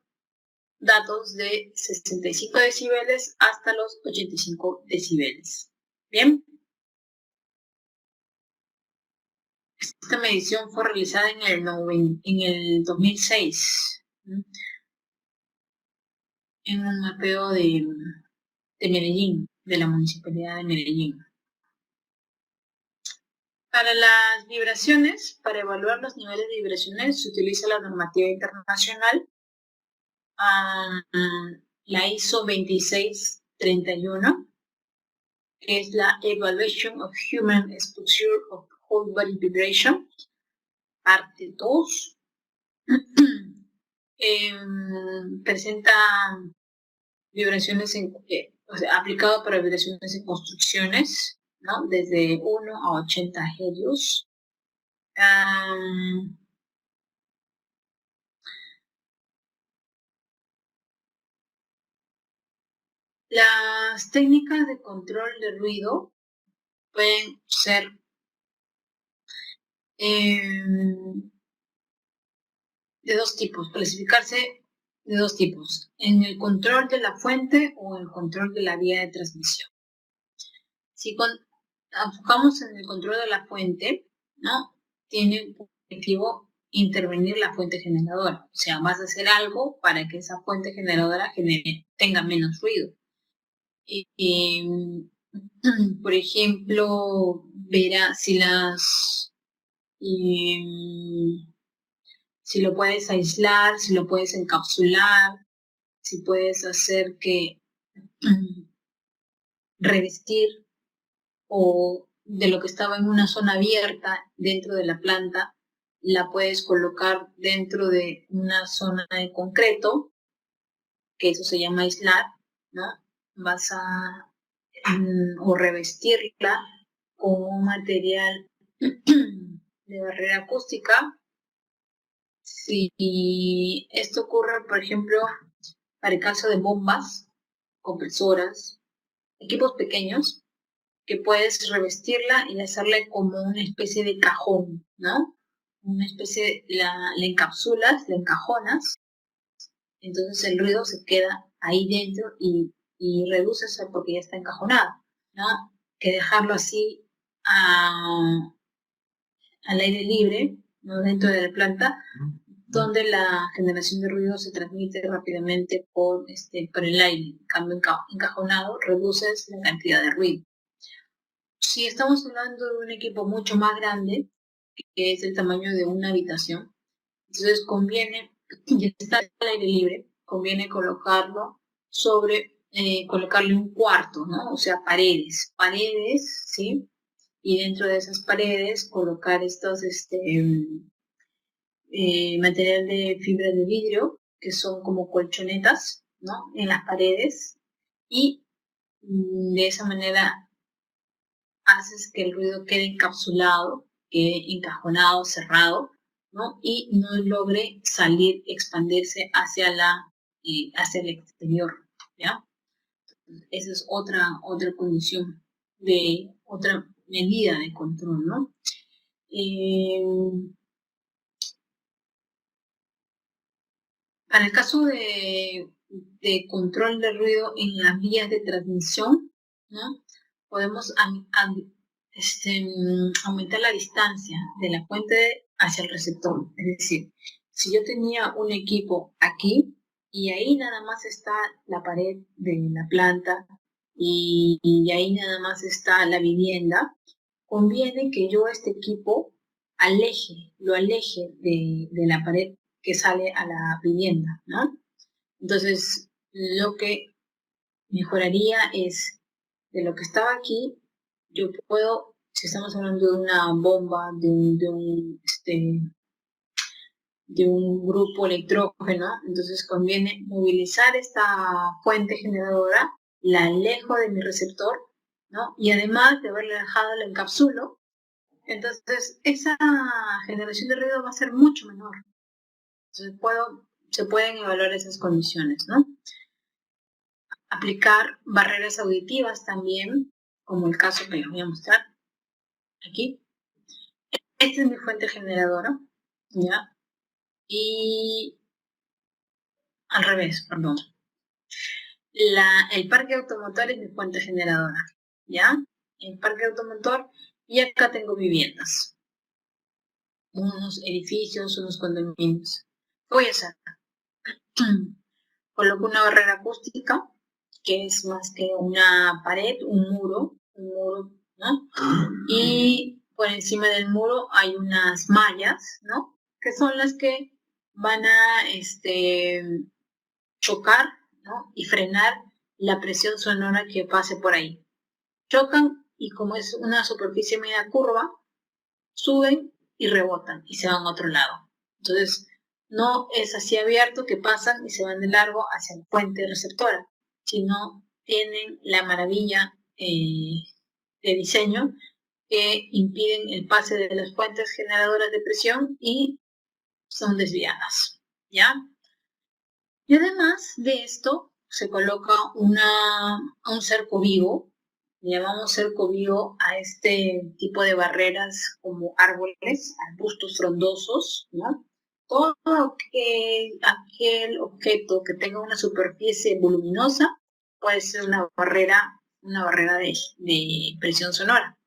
datos de 65 decibeles hasta los 85 decibeles. Bien. Esta medición fue realizada en el 2006, en un mapeo de Medellín, de la Municipalidad de Medellín. Para las vibraciones, para evaluar los niveles de vibraciones, se utiliza la normativa internacional, la ISO 2631, que es la Evaluation of Human Exposure of Whole Body Vibration, parte 2. Presenta vibraciones aplicado para vibraciones en construcciones, ¿no? Desde 1 a 80 Hz. Las técnicas de control de ruido pueden ser de dos tipos, clasificarse de dos tipos, en el control de la fuente o en el control de la vía de transmisión. Si enfocamos en el control de la fuente, ¿no? Tiene como objetivo intervenir la fuente generadora. O sea, vas a hacer algo para que esa fuente generadora tenga menos ruido. Por ejemplo, verá si si lo puedes aislar, si lo puedes encapsular, si puedes hacer que revestir o de lo que estaba en una zona abierta dentro de la planta, la puedes colocar dentro de una zona de concreto, que eso se llama aislar, ¿no? Vas a o revestirla con un material de barrera acústica. Si esto ocurre, por ejemplo, para el caso de bombas, compresoras, equipos pequeños, que puedes revestirla y hacerle como una especie de cajón, ¿no? Una especie, la encapsulas, la encajonas, entonces el ruido se queda ahí dentro y reduces porque ya está encajonado, ¿no? Que dejarlo así al aire libre, ¿no? Dentro de la planta, donde la generación de ruido se transmite rápidamente por el aire. En cambio, encajonado, reduces la cantidad de ruido. Si estamos hablando de un equipo mucho más grande, que es el tamaño de una habitación, entonces conviene, ya está al aire libre, conviene colocarlo colocarle un cuarto, ¿no? O sea, paredes, ¿sí? Y dentro de esas paredes colocar estos, material de fibra de vidrio, que son como colchonetas, ¿no? En las paredes, y de esa manera haces que el ruido quede encapsulado, quede encajonado, cerrado, ¿no? Y no logre salir, expandirse hacia el exterior, ¿ya? Esa es otra condición otra medida de control, ¿no? Para el caso de control de ruido en las vías de transmisión, ¿no? Podemos aumentar la distancia de la fuente hacia el receptor. Es decir, si yo tenía un equipo aquí y ahí nada más está la pared de la planta y ahí nada más está la vivienda, conviene que yo este equipo lo aleje de la pared que sale a la vivienda, ¿no? Entonces, lo que mejoraría es de lo que estaba aquí, yo puedo, si estamos hablando de una bomba, de un grupo electrógeno, entonces conviene movilizar esta fuente generadora, la alejo de mi receptor, ¿no? Y además de haberla dejado, la encapsulo, entonces esa generación de ruido va a ser mucho menor. Entonces se pueden evaluar esas condiciones, ¿no? Aplicar barreras auditivas también, como el caso que les voy a mostrar aquí. Esta es mi fuente generadora, ¿ya? Y al revés, perdón. El parque automotor es mi fuente generadora, ¿ya? El parque automotor, y acá tengo viviendas, unos edificios, unos condominios. ¿Qué voy a hacer? Coloco una barrera acústica, que es más que una pared, un muro, ¿no? Y por encima del muro hay unas mallas, ¿no? Que son las que van a chocar, ¿no? Y frenar la presión sonora que pase por ahí. Chocan y como es una superficie media curva, suben y rebotan y se van a otro lado. Entonces, no es así abierto que pasan y se van de largo hacia la fuente receptora, sino tienen la maravilla de diseño que impiden el pase de las fuentes generadoras de presión y son desviadas, ¿ya? Y además de esto, se coloca un cerco vivo, le llamamos cerco vivo a este tipo de barreras como árboles, arbustos frondosos, ¿no? todo aquel objeto que tenga una superficie voluminosa puede ser una barrera de presión sonora.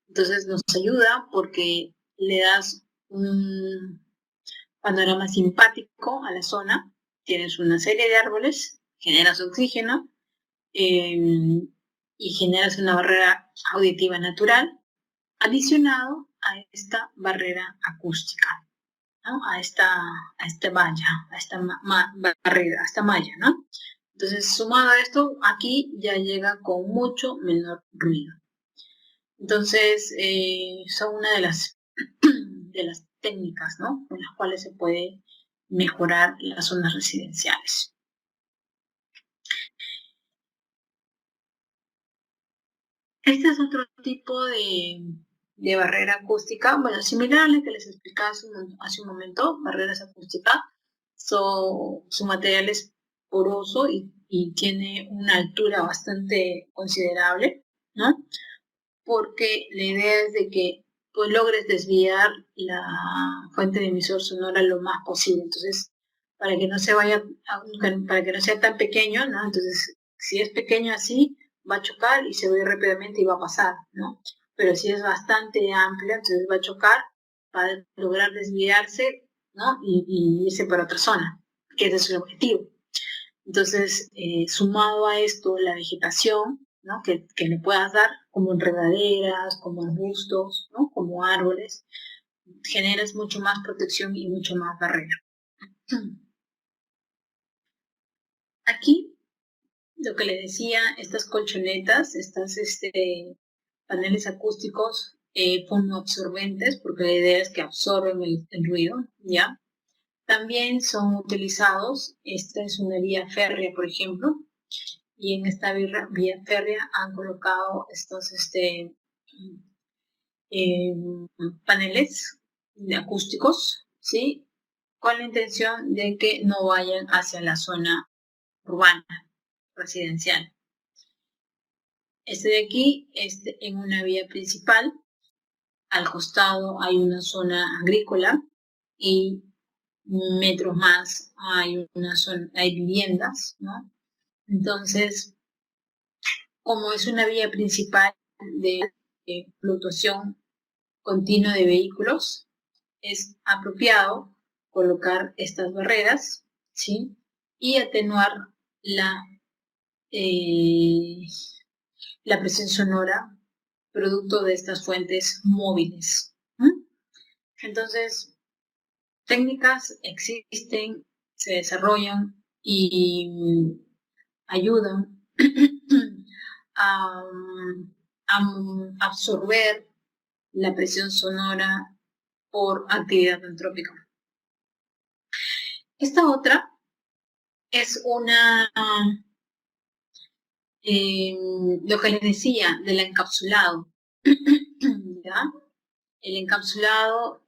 Entonces nos ayuda porque le das un panorama simpático a la zona, tienes una serie de árboles, generas oxígeno y generas una barrera auditiva natural, adicionado a esta barrera acústica, ¿no? a esta valla, a esta barrera, a esta malla, ¿no? Entonces, sumado a esto, aquí ya llega con mucho menor ruido. Entonces, son una de las técnicas, ¿no? Con las cuales se puede mejorar las zonas residenciales. Este es otro tipo de barrera acústica, bueno, similar a la que les explicaba hace un momento, barreras acústicas, su material es poroso y tiene una altura bastante considerable, ¿no? Porque la idea es de que pues logres desviar la fuente de emisor sonora lo más posible. Entonces, para que no se vaya, para que no sea tan pequeño, ¿no? Entonces, si es pequeño así, va a chocar y se va a ir rápidamente y va a pasar, ¿no? Pero si es bastante amplio, entonces va a chocar, va a lograr desviarse, ¿no? Y irse para otra zona, que ese es el objetivo. Entonces, sumado a esto, la vegetación, ¿no? que le puedas dar, como enredaderas, como arbustos, ¿no? Como árboles, generas mucho más protección y mucho más barrera. Aquí, lo que le decía, estas colchonetas, paneles acústicos fonoabsorbentes, porque la idea es que absorben el ruido, ¿ya? También son utilizados, esta es una vía férrea, por ejemplo, y en esta vía férrea han colocado estos paneles acústicos, ¿sí? Con la intención de que no vayan hacia la zona urbana, residencial. Este de aquí, en una vía principal, al costado hay una zona agrícola y metros más hay hay viviendas, ¿no? Entonces, como es una vía principal de fluctuación continua de vehículos, es apropiado colocar estas barreras, ¿sí? Y atenuar la, eh, la presión sonora producto de estas fuentes móviles. Entonces, técnicas existen, se desarrollan y ayudan a absorber la presión sonora por actividad antrópica. Esta otra es lo que les decía, del encapsulado. ¿Ya? El encapsulado,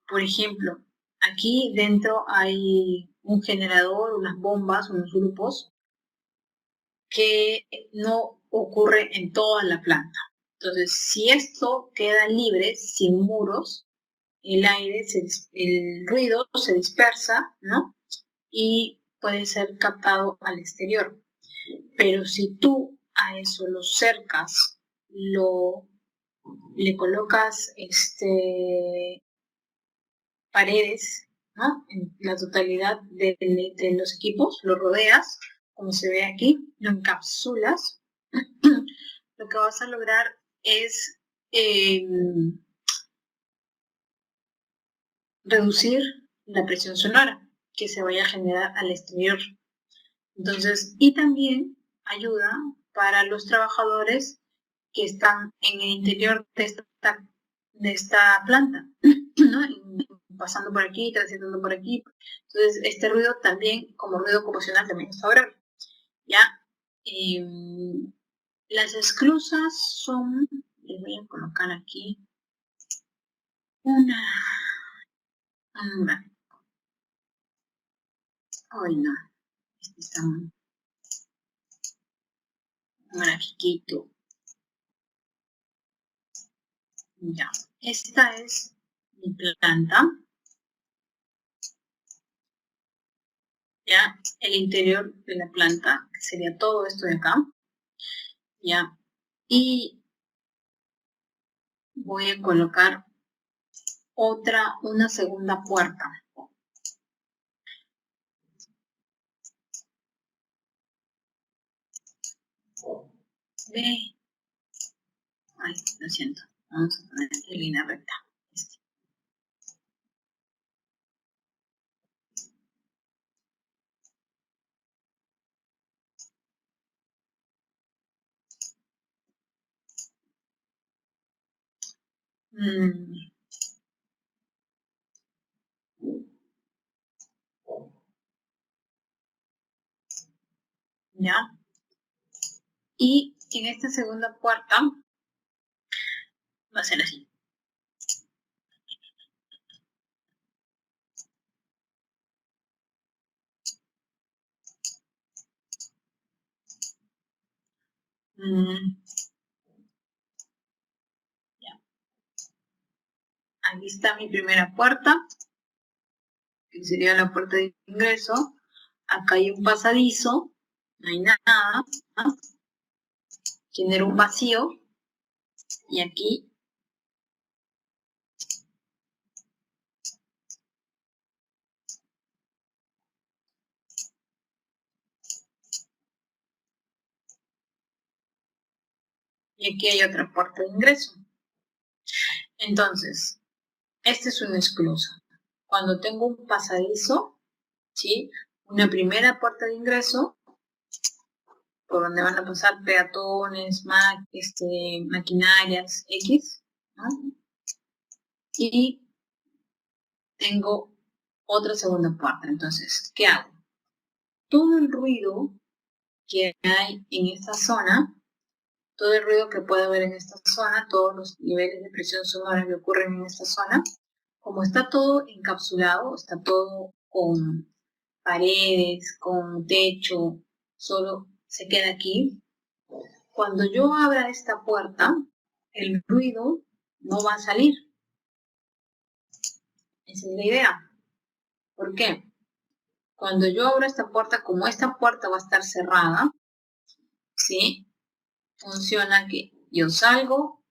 por ejemplo, aquí dentro hay un generador, unas bombas, unos grupos, que no ocurre en toda la planta. Entonces, si esto queda libre, sin muros, el ruido se dispersa, ¿no? Y puede ser captado al exterior. Pero si tú a eso lo cercas, le colocas paredes, ¿no? En la totalidad de los equipos, lo rodeas, como se ve aquí, lo encapsulas, lo que vas a lograr es reducir la presión sonora que se vaya a generar al exterior. Entonces, y también ayuda para los trabajadores que están en el interior de esta planta, ¿no? Pasando por aquí, transitando por aquí. Entonces, este ruido también, como ruido ocupacional, también es favorable. ¿Ya? Las esclusas son, les voy a colocar aquí un gráfico. Ay, no, este está un grafiquito. Ya, esta es mi planta. ya el interior de la planta, que sería todo esto de acá, ya, y voy a colocar una segunda puerta. Ay, lo siento, vamos a poner en línea recta. ¿Ya? Y en esta segunda puerta va a ser así. Ya. Aquí está mi primera puerta, que sería la puerta de ingreso. Acá hay un pasadizo, no hay nada. Genero un vacío y aquí hay otra puerta de ingreso. Entonces, este es un esclusa. Cuando tengo un pasadizo, ¿sí? Una primera puerta de ingreso, por donde van a pasar peatones, maquinarias, X, ¿no? Y tengo otra segunda puerta. Entonces, ¿qué hago? Todo el ruido que hay en esta zona, todo el ruido que puede haber en esta zona, todos los niveles de presión sonora que ocurren en esta zona, como está todo encapsulado, está todo con paredes, con techo, solo se queda aquí. Cuando yo abra esta puerta, el ruido no va a salir. Esa es la idea. ¿Por qué? Cuando yo abro esta puerta, como esta puerta va a estar cerrada, ¿sí? Funciona que yo salgo,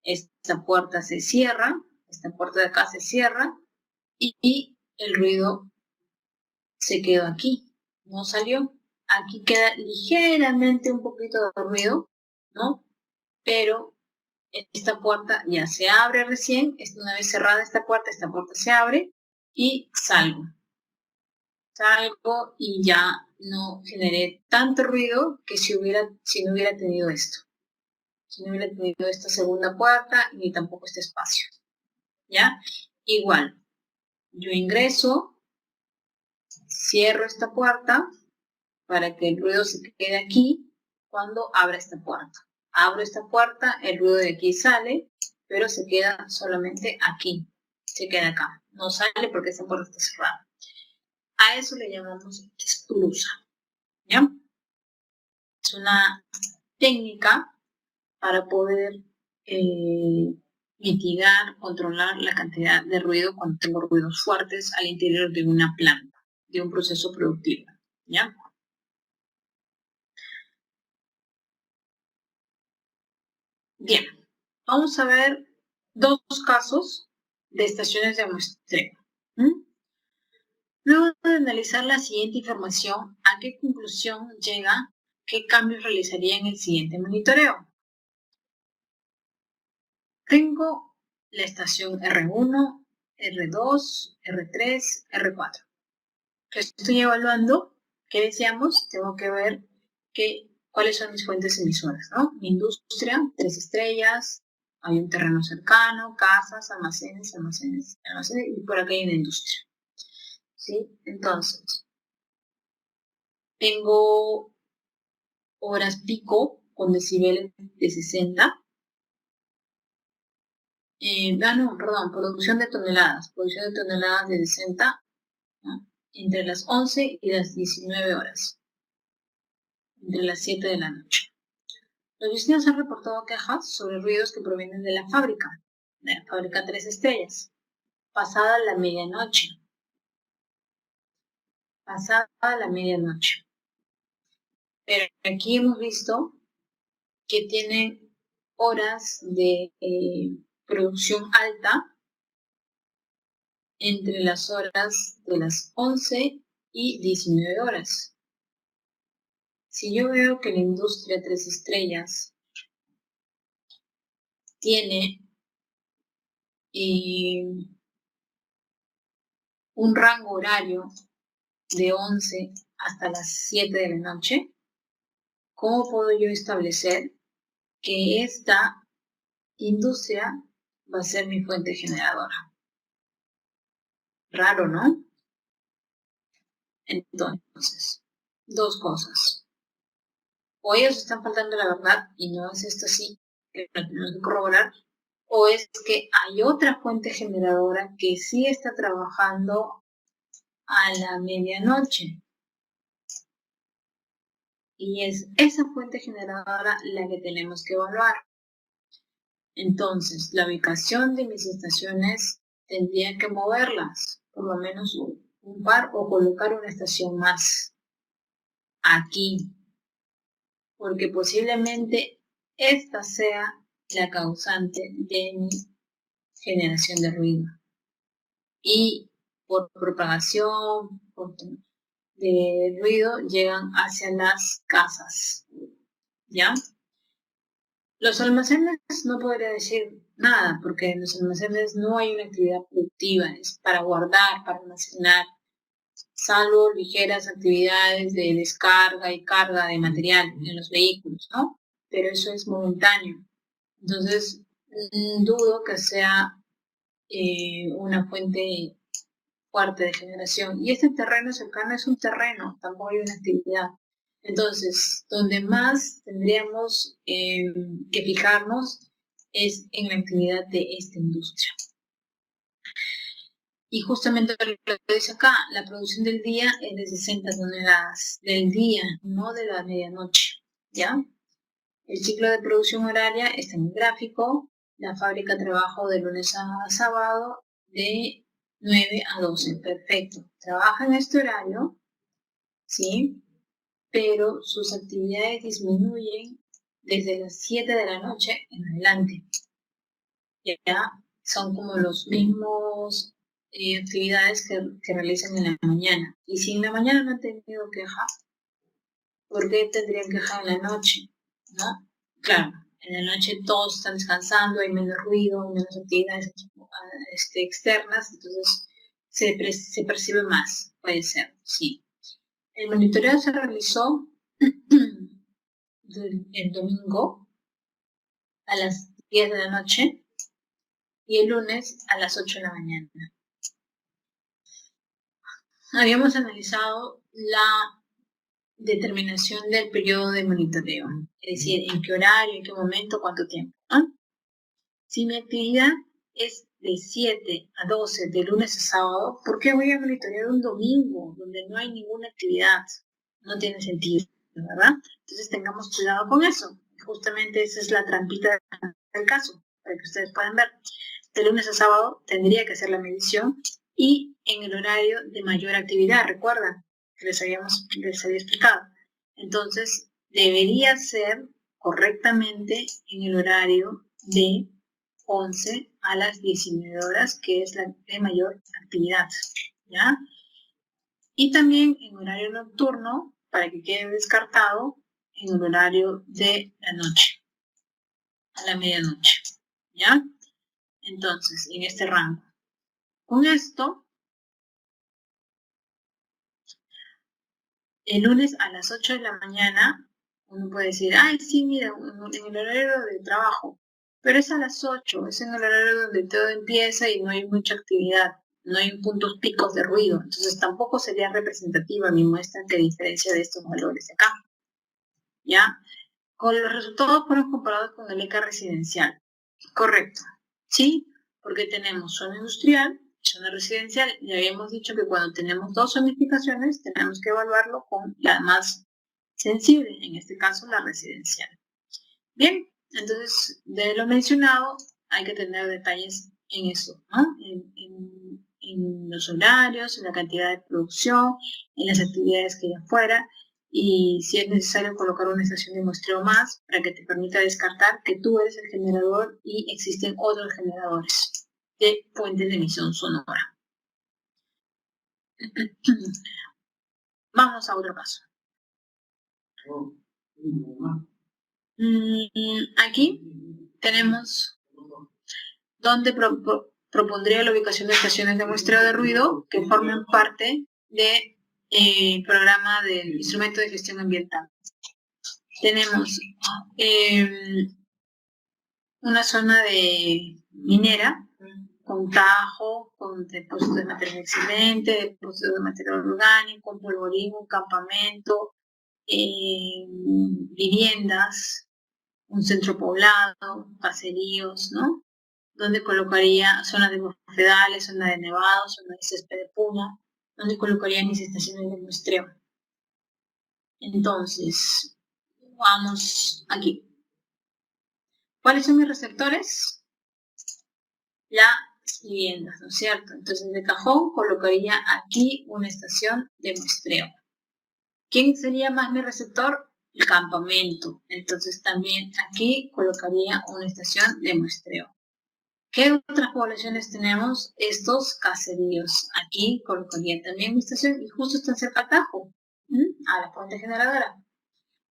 esta puerta se cierra, esta puerta de acá se cierra y el ruido se quedó aquí, no salió. Aquí queda ligeramente un poquito de ruido, ¿no? Pero esta puerta ya se abre recién, una vez cerrada esta puerta se abre y salgo. Salgo y ya no generé tanto ruido que si no hubiera tenido esto. Si no hubiera tenido esta segunda puerta ni tampoco este espacio. ¿Ya? Igual, yo ingreso, cierro esta puerta para que el ruido se quede aquí cuando abra esta puerta. Abro esta puerta, el ruido de aquí sale, pero se queda solamente aquí. Se queda acá. No sale porque esta puerta está cerrada. A eso le llamamos esclusa. ¿Ya? Es una técnica para poder mitigar, controlar la cantidad de ruido cuando tengo ruidos fuertes al interior de una planta, de un proceso productivo. ¿Ya? Bien, vamos a ver dos casos de estaciones de muestreo. Luego de analizar la siguiente información, ¿a qué conclusión llega? ¿Qué cambios realizaría en el siguiente monitoreo? Tengo la estación R1, R2, R3, R4. Que estoy evaluando, ¿qué decíamos? Tengo que ver cuáles son mis fuentes emisoras, ¿no? Mi industria, 3 estrellas, hay un terreno cercano, casas, almacenes, y por acá hay una industria. ¿Sí? Entonces, tengo horas pico con decibeles de 60. Producción de toneladas. Producción de toneladas de 60, ¿no? Entre las 11 y las 19 horas. Entre las 7 de la noche. Los vecinos han reportado quejas sobre ruidos que provienen de la fábrica 3 estrellas, pasada la medianoche. pasada la medianoche. Pero aquí hemos visto que tiene horas de producción alta entre las horas de las 11 y 19 horas. Si yo veo que la industria 3 estrellas tiene un rango horario de 11 hasta las 7 de la noche, ¿cómo puedo yo establecer que esta industria va a ser mi fuente generadora? Raro, ¿no? Entonces, dos cosas. O ellos están faltando la verdad y no es esto así, que lo tenemos que corroborar, o es que hay otra fuente generadora que sí está trabajando a la medianoche. Y es esa fuente generadora la que tenemos que evaluar. Entonces, la ubicación de mis estaciones tendría que moverlas, por lo menos un par, o colocar una estación más aquí, porque posiblemente esta sea la causante de mi generación de ruido. Y por propagación de ruido llegan hacia las casas, ¿ya? Los almacenes no podría decir nada, porque en los almacenes no hay una actividad productiva, es para guardar, para almacenar, salvo ligeras actividades de descarga y carga de material en los vehículos, ¿no? Pero eso es momentáneo. Entonces, dudo que sea una fuente fuerte de generación. Y este terreno cercano es un terreno, tampoco hay una actividad. Entonces, donde más tendríamos que fijarnos es en la actividad de esta industria. Y justamente lo que dice acá, la producción del día es de 60 toneladas del día, no de la medianoche, ¿ya? El ciclo de producción horaria está en el gráfico. La fábrica trabaja de lunes a sábado de 9 a 12, perfecto. Trabaja en este horario, ¿sí? Pero sus actividades disminuyen desde las 7 de la noche en adelante. Ya son como los mismos actividades que realizan en la mañana. Y si en la mañana no han tenido queja, ¿por qué tendrían queja en la noche? ¿No? Claro, en la noche todos están descansando, hay menos ruido, hay menos actividades externas, entonces se percibe más, puede ser, sí. El monitoreo se realizó el domingo a las 10 de la noche y el lunes a las 8 de la mañana. Habíamos analizado la determinación del periodo de monitoreo, es decir, en qué horario, en qué momento, cuánto tiempo, ¿no? Si mi actividad es de 7 a 12 de lunes a sábado, ¿por qué voy a monitorear un domingo donde no hay ninguna actividad? No tiene sentido, ¿verdad? Entonces tengamos cuidado con eso. Justamente esa es la trampita del caso, para que ustedes puedan ver. De lunes a sábado tendría que hacer la medición y en el horario de mayor actividad, recuerdan que les había explicado. Entonces, debería ser correctamente en el horario de 11 a las 19 horas, que es la de mayor actividad, ¿ya? Y también en horario nocturno, para que quede descartado, en el horario de la noche, a la medianoche, ¿ya? Entonces, en este rango. Con esto, el lunes a las 8 de la mañana, uno puede decir, ay, sí, mira, en el horario de trabajo, pero es a las 8, es en el horario donde todo empieza y no hay mucha actividad, no hay puntos picos de ruido, entonces tampoco sería representativa mi muestra que diferencia de estos valores de acá, ¿ya? Con los resultados fueron comparados con el ECA residencial, correcto, ¿sí? Porque tenemos zona industrial, zona residencial, y habíamos dicho que cuando tenemos dos zonificaciones tenemos que evaluarlo con la más sensible, en este caso la residencial. Bien, entonces de lo mencionado hay que tener detalles en eso, ¿no? En en los horarios, en la cantidad de producción, en las actividades que hay afuera, y si es necesario colocar una estación de muestreo más para que te permita descartar que tú eres el generador y existen otros generadores de fuentes de emisión sonora. Vamos a otro caso. Aquí tenemos donde propondría la ubicación de estaciones de muestreo de ruido que formen parte del programa del instrumento de gestión ambiental. Tenemos una zona de minera con tajo, con depósitos de material excelente, depósitos de material orgánico, un polvorín, un campamento, viviendas, un centro poblado, caseríos, ¿no? Donde colocaría zonas de bofedales, zona de nevado, zona de césped de puna, donde colocaría mis estaciones de muestreo. Entonces, vamos aquí. ¿Cuáles son mis receptores? Las viviendas, ¿no es cierto? Entonces, de cajón colocaría aquí una estación de muestreo. ¿Quién sería más mi receptor? El campamento. Entonces, también aquí colocaría una estación de muestreo. ¿Qué otras poblaciones tenemos? Estos caseríos. Aquí colocaría también mi estación y justo está cerca al Tajo, a la fuente generadora.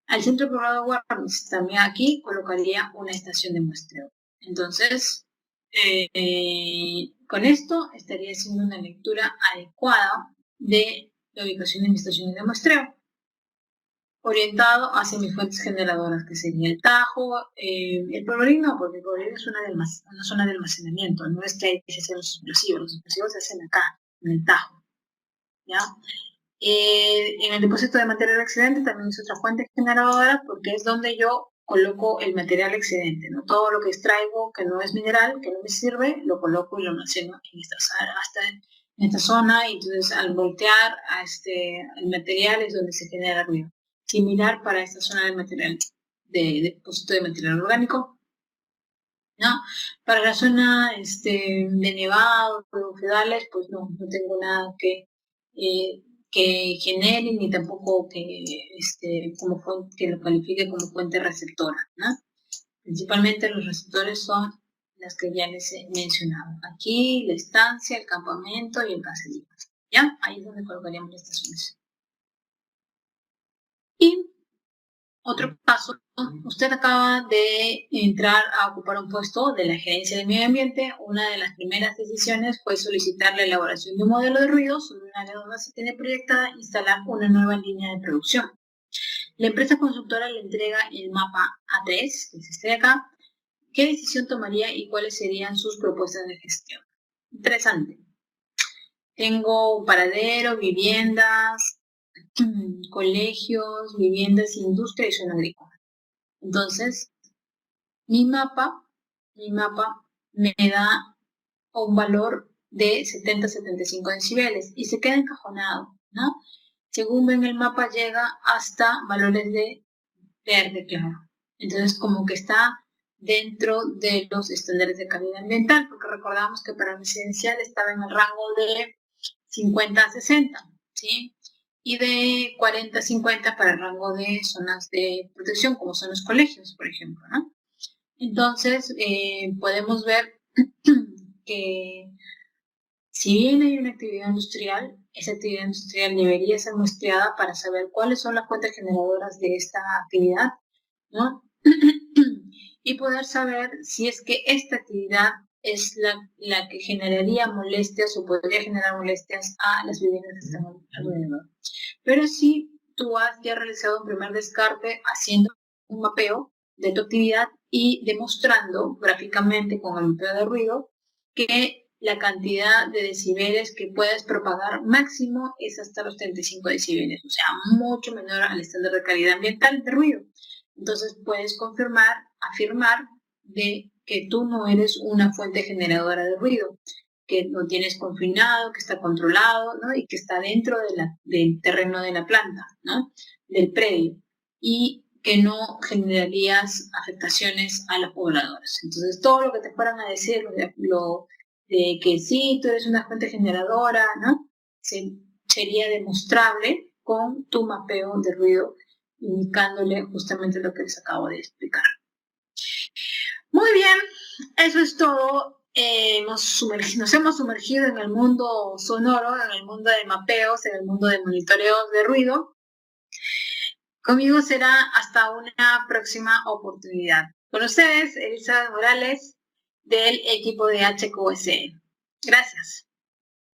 Al centro poblado Guarnes, también aquí colocaría una estación de muestreo. Entonces, con esto estaría haciendo una lectura adecuada de la ubicación de mis estaciones de muestreo, orientado hacia mis fuentes generadoras, que sería el Tajo, el polvorín no, porque el polvorín es una zona de almacenamiento, no es que hay que hacer los explosivos se hacen acá, en el Tajo, ¿ya? En el depósito de material excedente también es otra fuente generadora porque es donde yo coloco el material excedente, ¿no? Todo lo que extraigo que no es mineral, que no me sirve, lo coloco y lo almaceno en esta zona, y entonces al voltear el material es donde se genera ruido. Similar para esta zona de material, de depósito de material orgánico, ¿no? Para la zona de nevado, de bofedales, pues no tengo nada que genere ni tampoco que lo califique como fuente receptora, ¿no? Principalmente los receptores son las que ya les he mencionado. Aquí la estancia, el campamento y el caserío, ¿ya? Ahí es donde colocaríamos las estaciones. Y otro caso, usted acaba de entrar a ocupar un puesto de la gerencia de medio ambiente. Una de las primeras decisiones fue solicitar la elaboración de un modelo de ruido sobre un área donde se tiene proyectada instalar una nueva línea de producción. La empresa constructora le entrega el mapa A3, que es este de acá. ¿Qué decisión tomaría y cuáles serían sus propuestas de gestión? Interesante. Tengo un paradero, viviendas, colegios, viviendas, industria y zona agrícola. Entonces, mi mapa me da un valor de 70-75 decibeles y se queda encajonado, ¿no? Según ven el mapa llega hasta valores de verde claro. Entonces, como que está dentro de los estándares de calidad ambiental, porque recordamos que para residencial estaba en el rango de 50 a 60, ¿sí? Y de 40 a 50 para el rango de zonas de protección, como son los colegios, por ejemplo, ¿no? Entonces, podemos ver que si bien hay una actividad industrial, esa actividad industrial debería ser muestreada para saber cuáles son las fuentes generadoras de esta actividad, ¿no? Y poder saber si es que esta actividad es la que generaría molestias o podría generar molestias a las viviendas que están alrededor. Pero si tú has ya realizado un primer descarte haciendo un mapeo de tu actividad y demostrando gráficamente con el mapeo de ruido que la cantidad de decibeles que puedes propagar máximo es hasta los 35 decibeles, o sea, mucho menor al estándar de calidad ambiental de ruido. Entonces puedes afirmar de que tú no eres una fuente generadora de ruido, que lo tienes confinado, que está controlado, ¿no? Y que está dentro del terreno de la planta, ¿no? Del predio, y que no generarías afectaciones a los pobladores. Entonces, todo lo que te fueran a decir, de que sí, tú eres una fuente generadora, ¿no? Sería demostrable con tu mapeo de ruido, indicándole justamente lo que les acabo de explicar. Muy bien, eso es todo. Nos hemos sumergido en el mundo sonoro, en el mundo de mapeos, en el mundo de monitoreos de ruido. Conmigo será hasta una próxima oportunidad. Con ustedes, Elizabeth Morales, del equipo de HQS. Gracias.